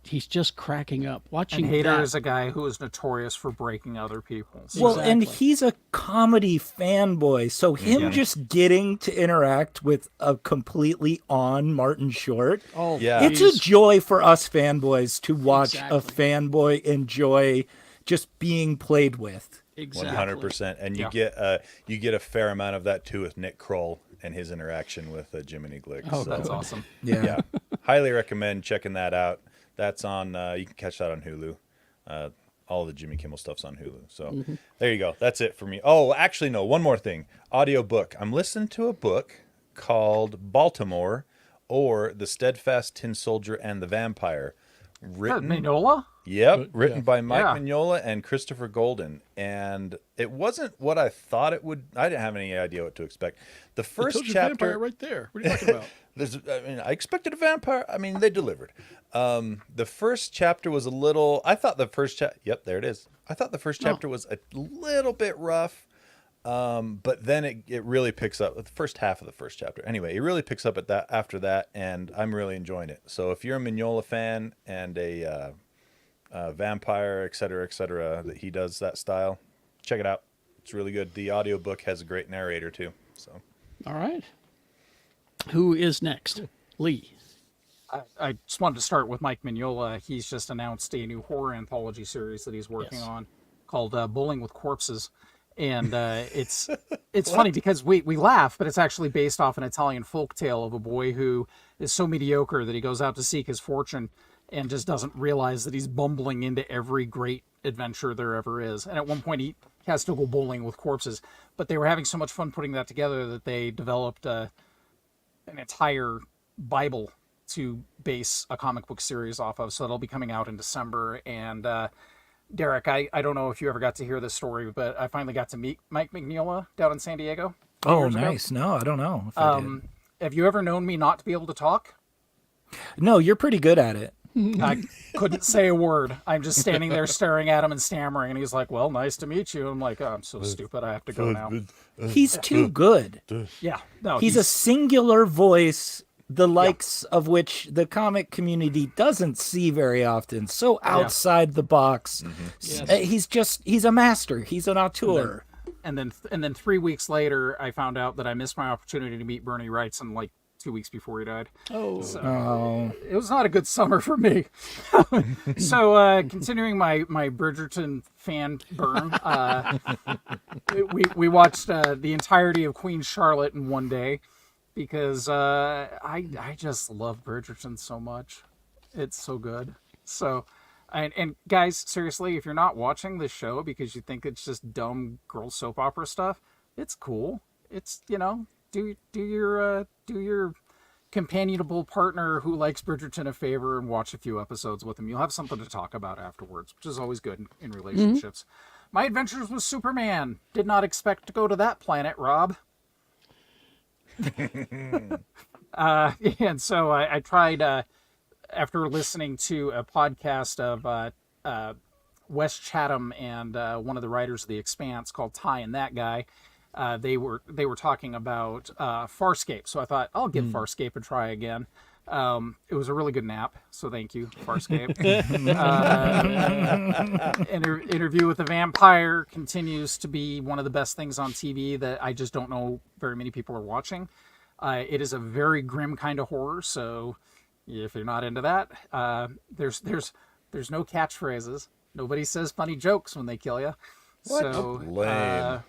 he's just cracking up. Watching
And Hader
that,
is a guy who is notorious for breaking other people. So
Well, and
Exactly.
he's a comedy fanboy, so him just getting to interact with a completely on Martin Short,
oh
Yeah.
it's a
he's-
joy for us fanboys to watch
Exactly.
a fanboy enjoy just being played with.
exactly
100%, and you get a fair amount of that too with Nick Kroll and his interaction with Jiminy Glick.
Oh,
So,
that's awesome.
Yeah.
yeah, highly recommend checking that out. That's on. You can catch that on Hulu. All the Jimmy Kimmel stuff's on Hulu. So there you go. That's it for me. Oh, actually, no. One more thing. Audio book. I'm listening to a book called Baltimore, or The Steadfast Tin Soldier and the Vampire. Written.
Mignola?
Yep, written
yeah.
by Mike
Yeah.
Mignola and Christopher Golden, and it wasn't what I thought it would. I didn't have any idea what to expect. The
I
first
told you
chapter,
vampire right there. What are you talking about?
I expected a vampire. I mean, they delivered. The first chapter was a little. I thought the first chapter. Yep, there it is. I thought the first chapter was a little bit rough, but then it really picks up. The first half of the first chapter, anyway, it really picks up at that after that, and I'm really enjoying it. So if you're a Mignola fan and a vampire, et cetera, that he does that style, check it out. It's really good. The audiobook has a great narrator too. So
all right. Who is next? Lee.
I just wanted to start with Mike Mignola. He's just announced a new horror anthology series that he's working
Yes.
on called Bowling with Corpses. And it's funny because we laugh, but it's actually based off an Italian folktale of a boy who is so mediocre that he goes out to seek his fortune and just doesn't realize that he's bumbling into every great adventure there ever is. And at one point he has to go bowling with corpses. But they were having so much fun putting that together that they developed an entire Bible to base a comic book series off of. So that'll be coming out in December. And Derek, I don't know if you ever got to hear this story, but I finally got to meet Mike Mignola down in San Diego.
Oh,
years ago.
nice. No, I don't know if I did.
Have you ever known me not to be able to talk?
No, you're pretty good at it.
I couldn't say a word. I'm just standing there staring at him and stammering, and he's like, "Well, nice to meet you." I'm like, "Oh, I'm so stupid. I have to go now."
He's too good.
Yeah, no,
He's a singular voice, the likes of which the comic community doesn't see very often. So outside the box. He's a master. He's an auteur.
And then 3 weeks later, I found out that I missed my opportunity to meet Bernie Wrightson like 2 weeks before he died. So it was not a good summer for me. So continuing my Bridgerton fan burn, we watched the entirety of Queen Charlotte in one day because I just love Bridgerton so much. It's so good. So. And guys, seriously, if you're not watching this show because you think it's just dumb girl soap opera stuff, it's cool. It's, do your companionable partner who likes Bridgerton a favor and watch a few episodes with him. You'll have something to talk about afterwards, which is always good in relationships. My adventures with Superman. Did not expect to go to that planet, Rob. And so I tried... after listening to a podcast of Wes Chatham and one of the writers of The Expanse called Ty and That Guy, they were talking about Farscape. So I thought I'll give Farscape a try again. It was a really good nap, so thank you, Farscape. Interview with the Vampire continues to be one of the best things on TV that I just don't know very many people are watching. It is a very grim kind of horror, so if you're not into that, there's no catchphrases. Nobody says funny jokes when they kill you.
What?
So,
Lame.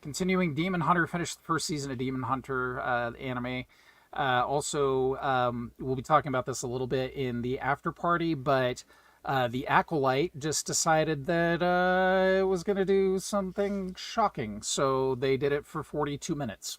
continuing Demon Hunter, finished the first season of Demon Hunter anime. Also, we'll be talking about this a little bit in the after party, but the Acolyte just decided that it was going to do something shocking. So they did it for 42 minutes.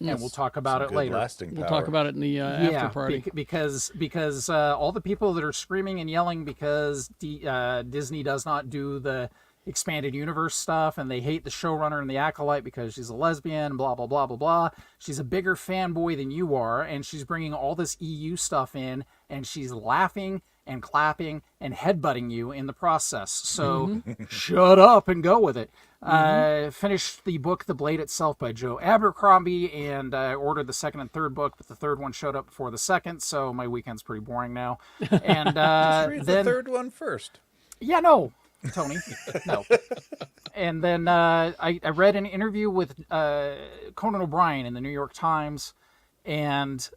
And we'll talk about
Some
it
good
later.
lasting
We'll
power.
talk about it in the after party.
Because all the people that are screaming and yelling because Disney does not do the expanded universe stuff, and they hate the showrunner and the Acolyte because she's a lesbian, blah, blah, blah, blah, blah. She's a bigger fanboy than you are, and she's bringing all this EU stuff in, and she's laughing and clapping and headbutting you in the process. So shut up and go with it. Finished the book The Blade Itself by Joe Abercrombie, and I ordered the second and third book, but the third one showed up before the second, so my weekend's pretty boring now. And
Just read the third one first.
yeah, no, Tony, no. And then I read an interview with Conan O'Brien in the New York Times, and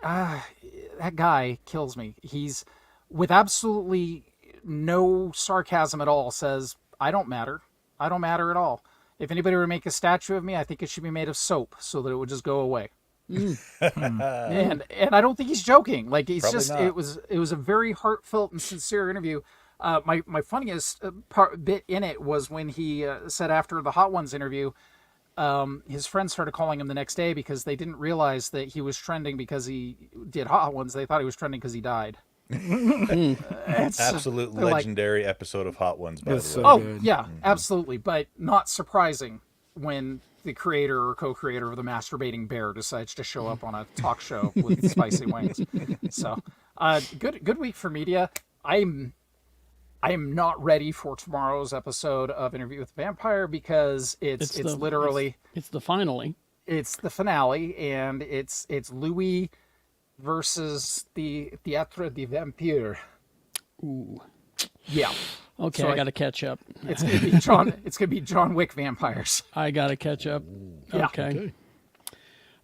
that guy kills me. He's, with absolutely no sarcasm at all, says, I don't matter. I don't matter at all. If anybody were to make a statue of me, I think it should be made of soap so that it would just go away. And I don't think he's joking. Like, he's
Probably
just
not.
it was a very heartfelt and sincere interview. My funniest bit in it was when he said after the Hot Ones interview, his friends started calling him the next day because they didn't realize that he was trending because he did Hot Ones. They thought he was trending because he died.
Absolute
they're like-
legendary episode of Hot Ones, by
It's
the way.
so
Oh,
good.
yeah, absolutely. But not surprising when the creator or co-creator of the Masturbating Bear decides to show up on a talk show with spicy wings. So, good week for media. I am not ready for tomorrow's episode of Interview with the Vampire because it's literally
It's the finally.
it's the finale, and it's Louis versus the Théâtre des Vampires.
Ooh.
Yeah.
Okay,
So
I
I-
got to catch up.
It's gonna be John. It's gonna be John Wick vampires.
I got to catch up.
Yeah.
Okay.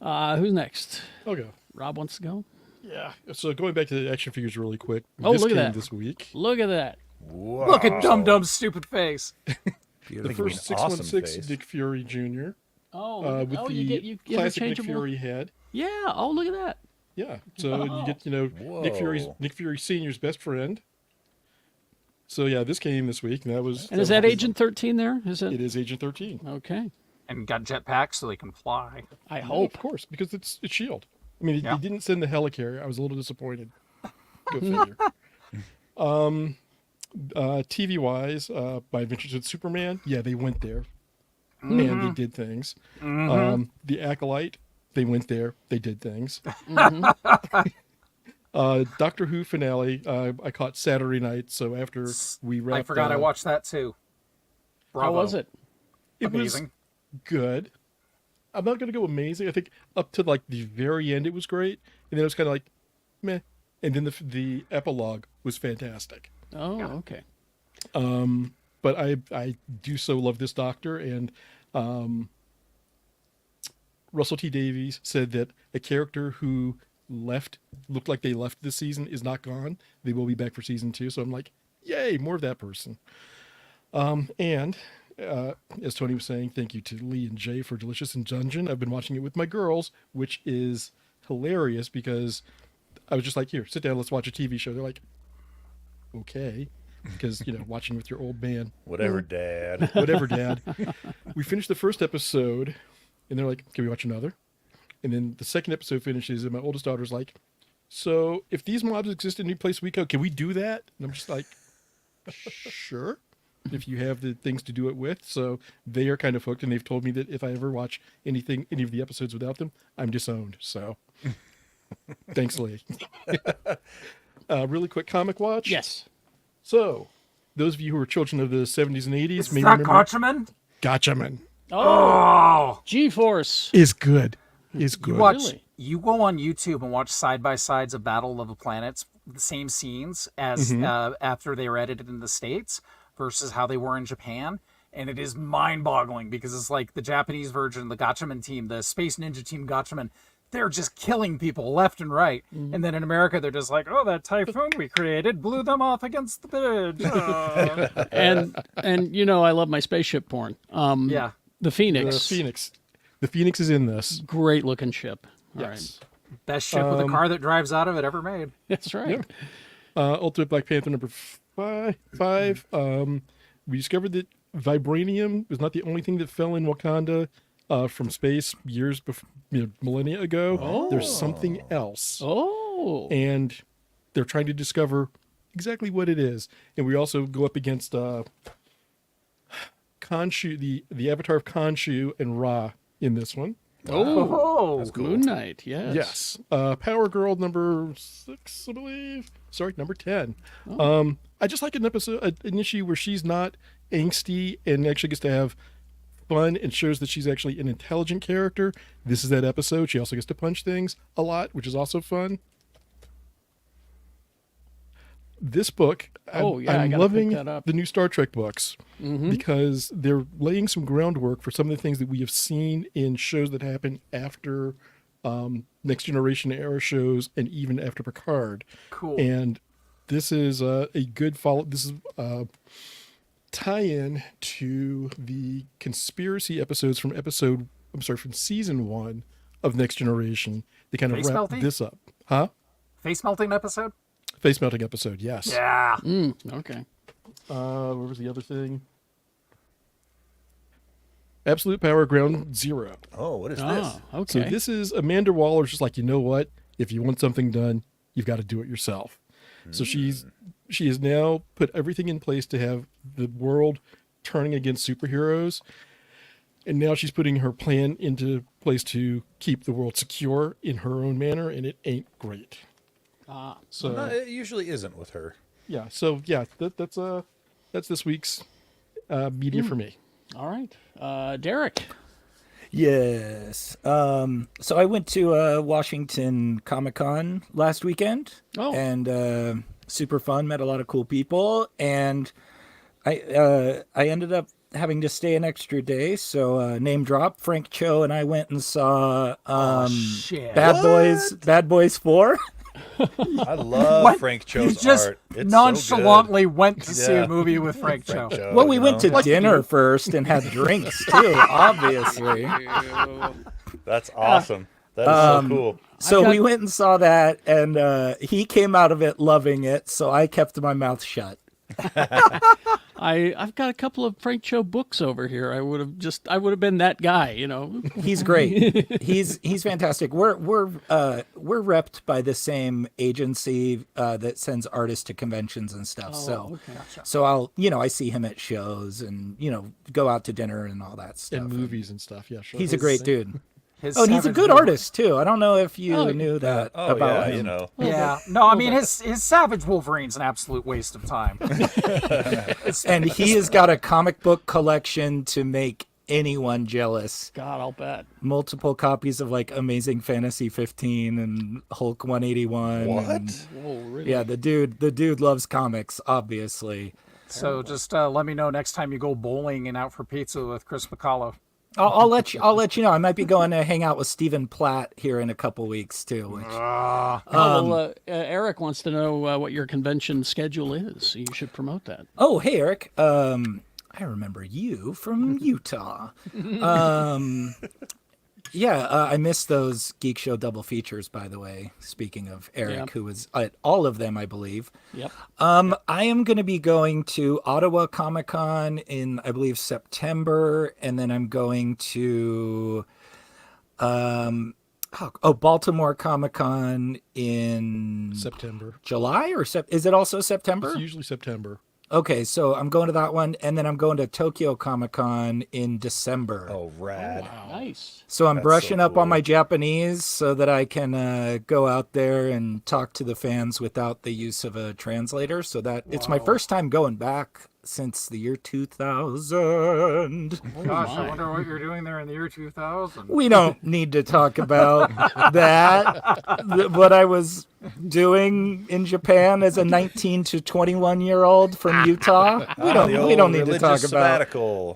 Who's next?
I'll go.
Rob wants to go.
Yeah. So going back to the action figures really quick.
Oh,
this
look at
came
that.
this week.
Look at that.
Wow.
Look at Dum-Dum's stupid face.
The
Beautiful.
first
Awesome
616
face.
Nick Fury Jr.
Oh,
With the
you get
classic Nick
interchangeable.
Fury head.
Yeah. Oh, look at that.
Yeah. So you get, Nick Fury Senior's best friend. So yeah, this came this week, and that was.
And is that Agent 13 there? Is it?
It is Agent 13.
Okay.
And got jetpacks so they can fly.
I
Oh,
hope.
of course, because it's Shield. I mean,
Yeah.
they didn't send the helicarrier. I was a little disappointed. Go figure. TV wise, by Adventures with Superman, yeah, they went there, and they did things. The Acolyte, they went there, they did things. Doctor Who finale, I caught Saturday night, so after we wrapped,
I forgot I watched that too. Bravo.
How was it?
it
Amazing.
was good. I'm not gonna go amazing. I think up to like the very end, it was great, and then it was kind of like, meh. And then the epilogue was fantastic.
Oh, okay.
But I do so love this Doctor, and Russell T Davies said that a character who looked like they left this season is not gone. They will be back for season 2. So I'm like, yay, more of that person. And as Tony was saying, thank you to Lee and Jay for Delicious in Dungeon. I've been watching it with my girls, which is hilarious because I was just like, here, sit down, let's watch a TV show. They're like, okay. Because, watching with your old man.
Whatever, Dad.
Whatever, Dad. We finished the first episode, and they're like, can we watch another? And then the second episode finishes, and my oldest daughter's like, so if these mobs exist in any place we go, can we do that? And I'm just like, sure, if you have the things to do it with. So they are kind of hooked, and they've told me that if I ever watch any of the episodes without them, I'm disowned. So thanks, Lee. Really quick comic watch.
Yes.
So those of you who are children of the 70s and 80s
Is
may
that
remember
Gotchaman?
Gotchaman
Oh, G-Force.
is good. Is good.
Really?
You go on YouTube and watch side by sides of Battle of the Planets, the same scenes as after they were edited in the States versus how they were in Japan, and it is mind-boggling because it's like the Japanese version, the Gotchaman team, the Space Ninja Team Gotchaman, they're just killing people left and right, and then in America they're just like, oh, that typhoon we created blew them off against the bridge. Oh.
and I love my spaceship porn.
Yeah.
The Phoenix.
The Phoenix is in this.
Great looking ship. All
Yes.
Best ship with a car that drives out of it ever made.
That's right.
Ultimate Black Panther number five. We discovered that vibranium was not the only thing that fell in Wakanda from space years before, millennia ago.
Oh.
There's something else.
Oh.
And they're trying to discover exactly what it is. And we also go up against Khonshu, the avatar of Khonshu and Ra in this one.
Oh.
That's
Moon Knight. Yes.
Yes. Power Girl number 6, I believe. Sorry, number 10. I just like an episode, an issue where she's not angsty and actually gets to have fun and shows that she's actually an intelligent character. This is that episode. She also gets to punch things a lot, which is also fun. This book, I'm loving the new Star Trek books because they're laying some groundwork for some of the things that we have seen in shows that happen after Next Generation era shows and even after Picard.
Cool.
And this is a good follow. This is a tie-in to the conspiracy episodes from season 1 of Next Generation. They kind of
Face
wrap
melting?
this up. Huh?
Face melting episode?
Face melting episode, yes.
Yeah.
Okay.
What was the other thing? Absolute Power Ground Zero.
Oh, what is this?
Oh,
So
okay.
this is Amanda Waller's just like, you know what? If you want something done, you've got to do it yourself. So she has now put everything in place to have the world turning against superheroes. And now she's putting her plan into place to keep the world secure in her own manner, and it ain't great. So
No, it usually isn't with her.
yeah, that's this week's media for me.
All right. Derek.
Yes. So I went to Washington Comic-Con last weekend.
Oh.
And super fun. Met a lot of cool people. And I ended up having to stay an extra day. So name drop. Frank Cho and I went and saw
Shit.
Bad Boys 4.
I love
What?
Frank
You
Cho's
just
art. It's
nonchalantly went to see
Yeah.
a movie with Frank
so
Cho.
good. Frank Cho,
Well, we
you
went
know?
to dinner first and had drinks too, obviously.
That's awesome. That is so cool.
So we went and saw that, and he came out of it loving it, so I kept my mouth shut.
I've got a couple of Frank Cho books over here. I would have been that guy, you know.
He's great. He's fantastic. We're repped by the same agency that sends artists to conventions and stuff. So I'll I see him at shows and go out to dinner and all that stuff.
And movies and stuff. Yeah, sure.
He's a great dude.
His
And he's a
Savage
good
Wolverine-
artist too. I don't know if you knew that about him.
Yeah, no, I mean his Savage Wolverine's an absolute waste of time.
And he has got a comic book collection to make anyone jealous.
God, I'll bet.
Multiple copies of like Amazing Fantasy 15 and Hulk 181.
What?
Whoa, really?
Yeah, the dude loves comics, obviously.
So just let me know next time you go bowling and out for pizza with Chris McCullough.
I'll let you know. I might be going to hang out with Stephen Platt here in a couple weeks too. Which,
Eric wants to know what your convention schedule is. So you should promote that.
oh, hey Eric. I remember you from Utah. I missed those Geek Show double features, by the way. Speaking of Eric, who was at all of them, I believe.
Yep.
I am going to be going to Ottawa Comic Con in, I believe, September, and then I'm going to Baltimore Comic Con in
September.
July, or is it also September?
It's usually September.
Okay, so I'm going to that one, and then I'm going to Tokyo Comic Con in December.
Oh, rad.
Nice.
So I'm
That's
brushing
so
up
cool.
on my Japanese so that I can go out there and talk to the fans without the use of a translator. So that it's my first time going back since the year 2000.
Gosh, I wonder what you're doing there in the year 2000.
We don't need to talk about that. What I was doing in Japan as a 19 to 21 year old from Utah. We don't need to talk about.
Sabbatical.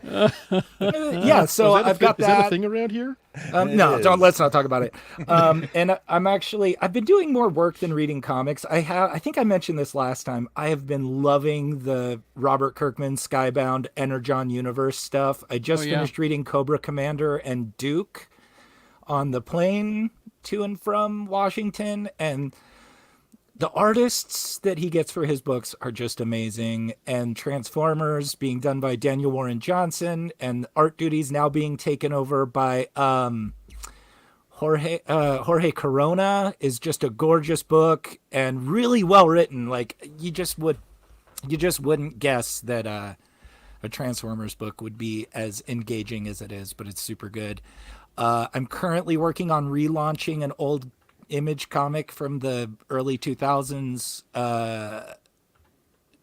Yeah, so I've got
Is that a
that.
thing around here?
No,
is.
let's not talk about it. And I've been doing more work than reading comics. I think I mentioned this last time. I have been loving the Robert Kirkman Skybound Energon universe stuff. I just finished reading Cobra Commander and Duke on the plane to and from Washington, and the artists that he gets for his books are just amazing. And Transformers being done by Daniel Warren Johnson, and art duties now being taken over by Jorge Corona is just a gorgeous book and really well written. Like you just wouldn't guess that a Transformers book would be as engaging as it is, but it's super good. I'm currently working on relaunching an old Image comic from the early 2000s,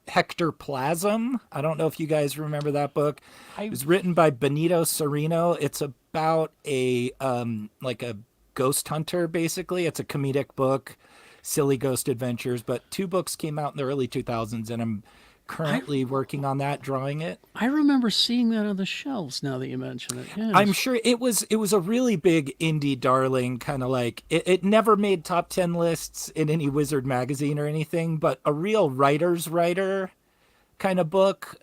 Hector Plasm. I don't know if you guys remember that book. It was written by Benito Sereno. It's about a ghost hunter, basically. It's a comedic book, silly ghost adventures, but 2 books came out in the early 2000s, and I'm currently working on that, drawing it.
I remember seeing that on the shelves now that you mention it. Yes.
I'm sure it was a really big indie darling, kind of like it never made top 10 lists in any Wizard magazine or anything, but a real writer's writer kind of book.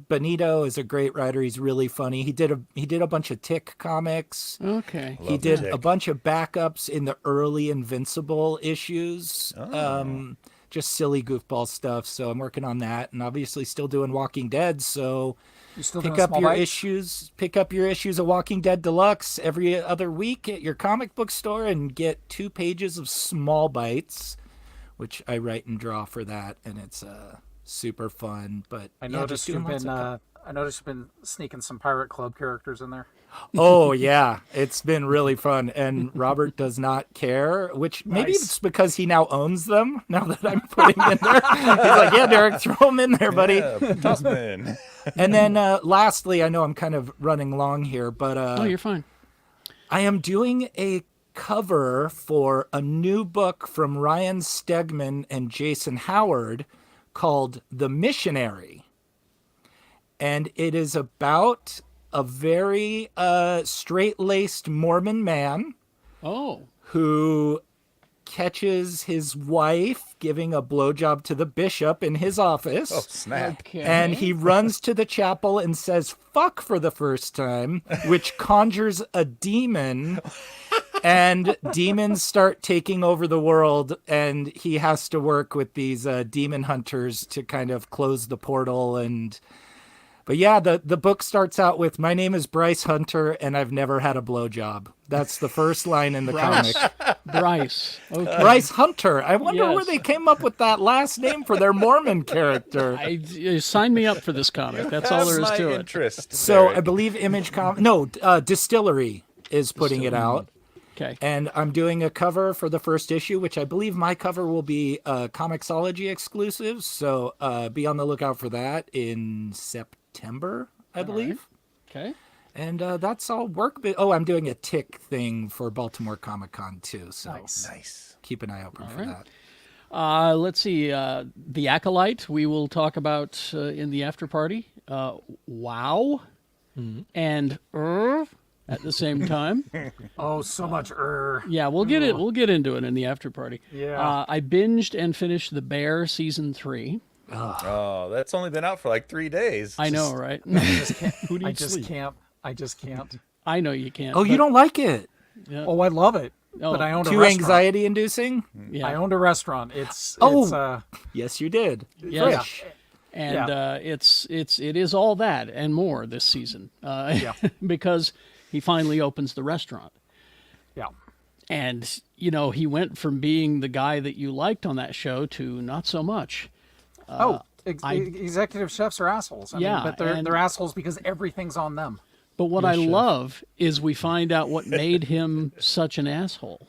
Benito is a great writer. He's really funny. He did a bunch of Tick comics.
Okay.
He did
Tick.
a bunch of backups in the early Invincible issues. Just silly goofball stuff. So I'm working on that, and obviously still doing Walking Dead. So
You still
pick
doing
up
small
your
bites?
issues. Pick up your issues of Walking Dead Deluxe every other week at your comic book store, and get 2 pages of Small Bites, which I write and draw for that, and it's super fun. But
I
yeah,
noticed
just doing lots of
I noticed you've been sneaking some Pirate Club characters in there.
Oh yeah, it's been really fun, and Robert does not care, which maybe
Nice.
it's because he now owns them. Now that I'm putting in there, he's like, "Yeah, Derek, throw them in there, buddy."
Yeah, toss 'em in.
And then lastly, I know I'm kind of running long here, but
Oh, you're fine.
I am doing a cover for a new book from Ryan Stegman and Jason Howard called The Missionary. And it is about a very straight-laced Mormon man
Oh.
who catches his wife giving a blowjob to the bishop in his office.
Oh, snap.
Okay.
And he runs to the chapel and says, "Fuck," for the first time, which conjures a demon. And demons start taking over the world, and he has to work with these demon hunters to kind of close the portal. And But yeah, the book starts out with, "My name is Bryce Hunter, and I've never had a blowjob." That's the first line in the comic.
Bryce. Okay.
Bryce Hunter. I wonder where
Yes.
they came up with that last name for their Mormon character.
Sign me up for this comic. That's all there is
my
to it.
interest.
So
Derek.
I believe Distillery is putting it out.
Okay.
And I'm doing a cover for the first issue, which I believe my cover will be Comixology exclusive. So be on the lookout for that in September, I believe.
Okay.
And that's all work. Oh, I'm doing a tick thing for Baltimore Comic Con too. So
Nice.
keep an eye out for that.
Let's see. The Acolyte we will talk about in the after party. Wow. And at the same time.
Oh, so much
Yeah, we'll get it. We'll get into it in the after party.
Yeah.
I binged and finished The Bear season 3.
Oh, that's only been out for like 3 days.
I know, right?
Who
I
needs
just
sleep?
can't. I just can't.
I know you can't.
Oh, you
but-
don't like it?
Oh, I love it.
Oh,
But I owned a
Too
restaurant.
anxiety inducing?
Yeah.
I owned a restaurant. It's
Yes, you did.
Yeah.
Fresh.
And it is all that and more this season. Because he finally opens the restaurant.
yeah.
And, he went from being the guy that you liked on that show to not so much.
Executive chefs are assholes. I
Yeah,
mean, but
and-
they're assholes because everything's on them.
But what I love is we find out what made him such an asshole.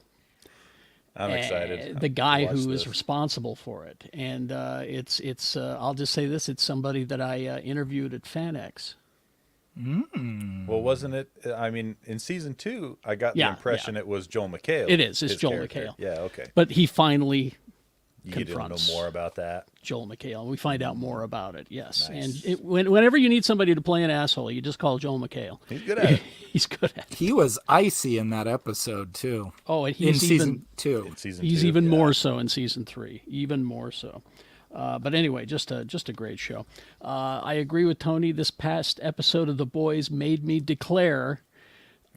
I'm excited.
The guy
to watch
who is
this.
responsible for it. And it's I'll just say this, it's somebody that I interviewed at FanX.
Well, wasn't it? I mean, in season 2, I got the
Yeah,
impression it was Joel McHale.
It is. It's
his
Joel
character.
McHale.
Yeah. Okay.
But he finally
You didn't know
confronts
more about that.
Joel McHale. We find out more about it, yes.
Nice.
And whenever you need somebody to play an asshole, you just call Joel McHale.
He's good at it.
He's good at it.
He was icy in that episode too.
Oh, and
In
he's
season
even
2.
In season
he's
2,
even
yeah.
more so in season 3, even more so. But anyway, just a great show. I agree with Tony. This past episode of The Boys made me declare.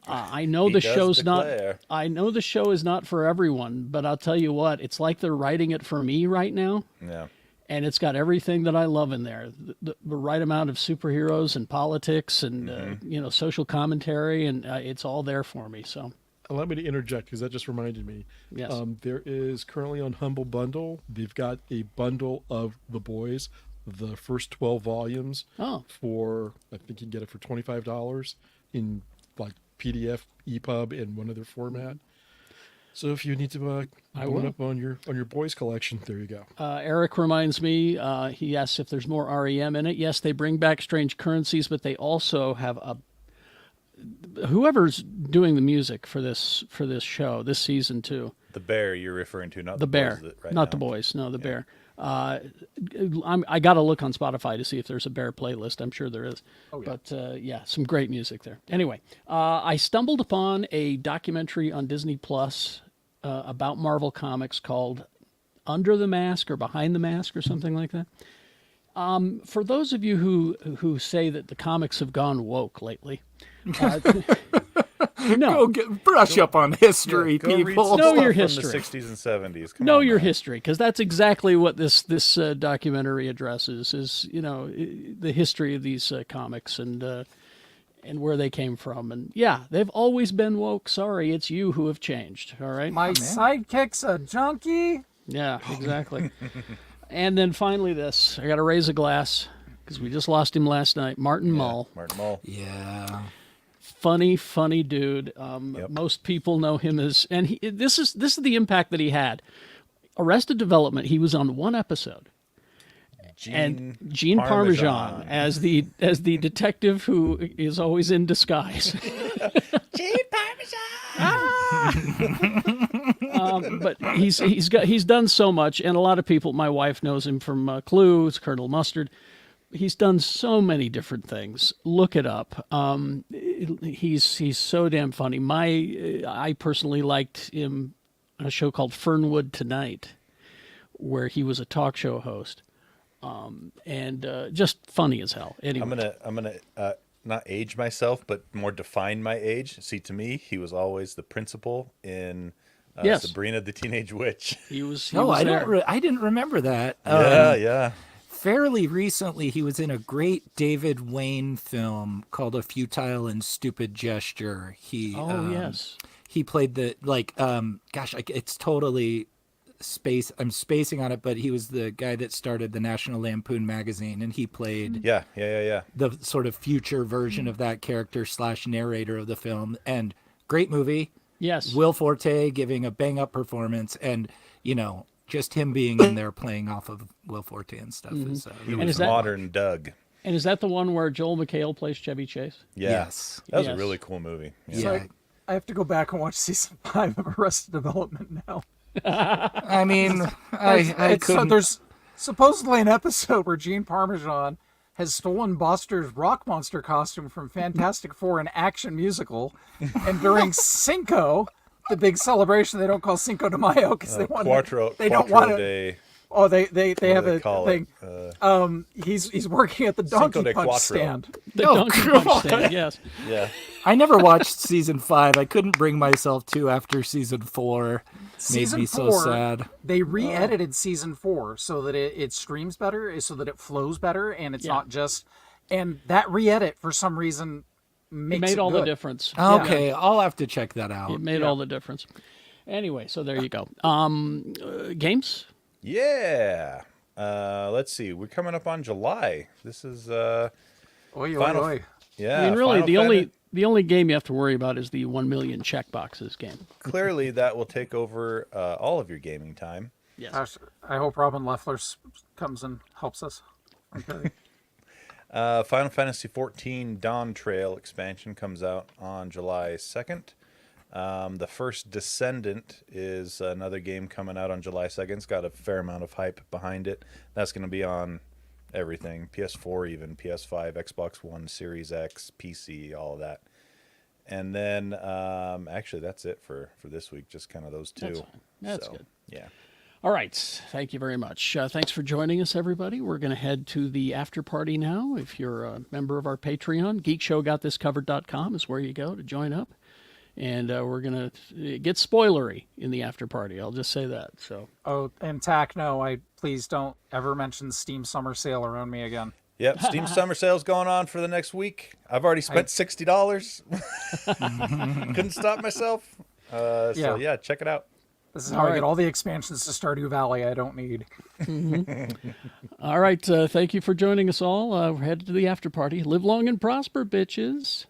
I know
He
the
does
show's
declare.
not. I know the show is not for everyone, but I'll tell you what, it's like they're writing it for me right now,
Yeah.
and it's got everything that I love in there. The right amount of superheroes and politics and social commentary, and it's all there for me. So
Allow me to interject because that just reminded me.
Yes.
There is currently on Humble Bundle, they've got a bundle of The Boys, the first 12 volumes for, I think you can get it for $25 in like PDF, EPUB, and one other format. So if you need to
will.
bone up on your Boys collection, there you go.
Eric reminds me, he asks if there's more REM in it. Yes, they bring back Strange Currencies, but they also have whoever's doing the music for this show, this season too.
The Bear you're referring to, not
The Bear,
Boys right
not
now.
The Boys. No, The Bear. I got to look on Spotify to see if there's a Bear playlist. I'm sure there is. Oh, yeah. But some great music there. Anyway, I stumbled upon a documentary on Disney Plus about Marvel Comics called Under the Mask or Behind the Mask or something like that. For those of you who say that the comics have gone woke lately, no.
Brush up on history,
Go read
people.
some
Know
stuff
your
from
history.
the 60s and 70s. Come
Know
on
your
now.
history, because that's exactly what this documentary addresses is the history of these comics and where they came from. And yeah, they've always been woke. Sorry, it's you who have changed. All right.
My sidekick's a junkie.
Yeah, exactly. And then finally this, I got to raise a glass because we just lost him last night. Martin Mull.
Martin Mull.
Yeah.
Funny dude. Most people know him as, and this is the impact that he had. Arrested Development. He was on one episode, and Gene Parmesan as the detective who is always in disguise. Gene Parmesan. But he's done so much, and a lot of people. My wife knows him from Clue. It's Colonel Mustard. He's done so many different things. Look it up. He's so damn funny. I personally liked him on a show called Fernwood Tonight, where he was a talk show host, and just funny as hell. Anyway,
I'm gonna not age myself, but more define my age. See, to me, he was always the principal in
Yes.
Sabrina the Teenage Witch.
he was.
No,
was
I
there.
don't. I didn't remember that.
Yeah.
fairly recently, he was in a great David Wayne film called A Futile and Stupid Gesture.
Yes.
He played it's totally I'm spacing on it, but he was the guy that started the National Lampoon magazine, and he played
Yeah.
the sort of future version of that character / narrator of the film. And great movie.
Yes.
Will Forte giving a bang up performance, and just him being in there playing off of Will Forte and stuff.
He
And
was
is that-
modern Doug.
And is that the one where Joel McHale plays Chevy Chase?
Yeah.
Yes.
That was
Yes.
a really cool movie. Yeah.
So I have to go back and watch season 5 of Arrested Development now.
I mean, I
So
couldn't.
there's supposedly an episode where Gene Parmesan has stolen Buster's rock monster costume from Fantastic Four, an action musical, and during Cinco, the big celebration, they don't call Cinco de Mayo because they want
Quattro
don't want to.
Day.
Oh, they
What
have
do they
a
call
thing.
it?
He's working at the
Cinco
Donkey
de
Punch
Quattro.
stand.
The
Oh,
Donkey
come
Punch stand, yes.
Yeah.
I never watched season 5. I couldn't bring myself to after season 4.
Season
Made me
4,
so sad.
they re-edited season 4 so that it streams better, so that it flows better, and it's
Yeah.
not just. And that re-edit for some reason
It
makes
made
it
all the
good.
difference.
Okay, I'll have to check that out.
It made all the difference. Anyway, so there you go. Games?
Yeah. Let's see. We're coming up on July. This is
Oi,
Final-
oi, oi.
yeah.
I mean, really,
Final
the only game you have to worry about is the 1 million checkboxes game.
Clearly, that will take over all of your gaming time.
Yes.
Gosh, I hope Robin Leffler comes and helps us. Okay.
Final Fantasy XIV Dawn Trail expansion comes out on July 2nd. The First Descendant is another game coming out on July 2nd. It's got a fair amount of hype behind it. That's going to be on everything, PS4 even, PS5, Xbox One, Series X, PC, all of that. And then, actually, that's it for this week, just kind of those two.
That's fine. That's good.
Yeah.
All right. Thank you very much. Thanks for joining us, everybody. We're going to head to the after party now. If you're a member of our Patreon, geekshowgotthiscovered.com is where you go to join up. And we're going to get spoilery in the after party. I'll just say that. So
Oh, and Tack, no, please don't ever mention Steam Summer Sale around me again.
Yep, Steam Summer Sale's going on for the next week. I've already spent $60. Couldn't stop myself. So yeah, check it out.
This is how I get all the expansions to Stardew Valley I don't need.
all right. Thank you for joining us all. We're headed to the after party. Live long and prosper, bitches.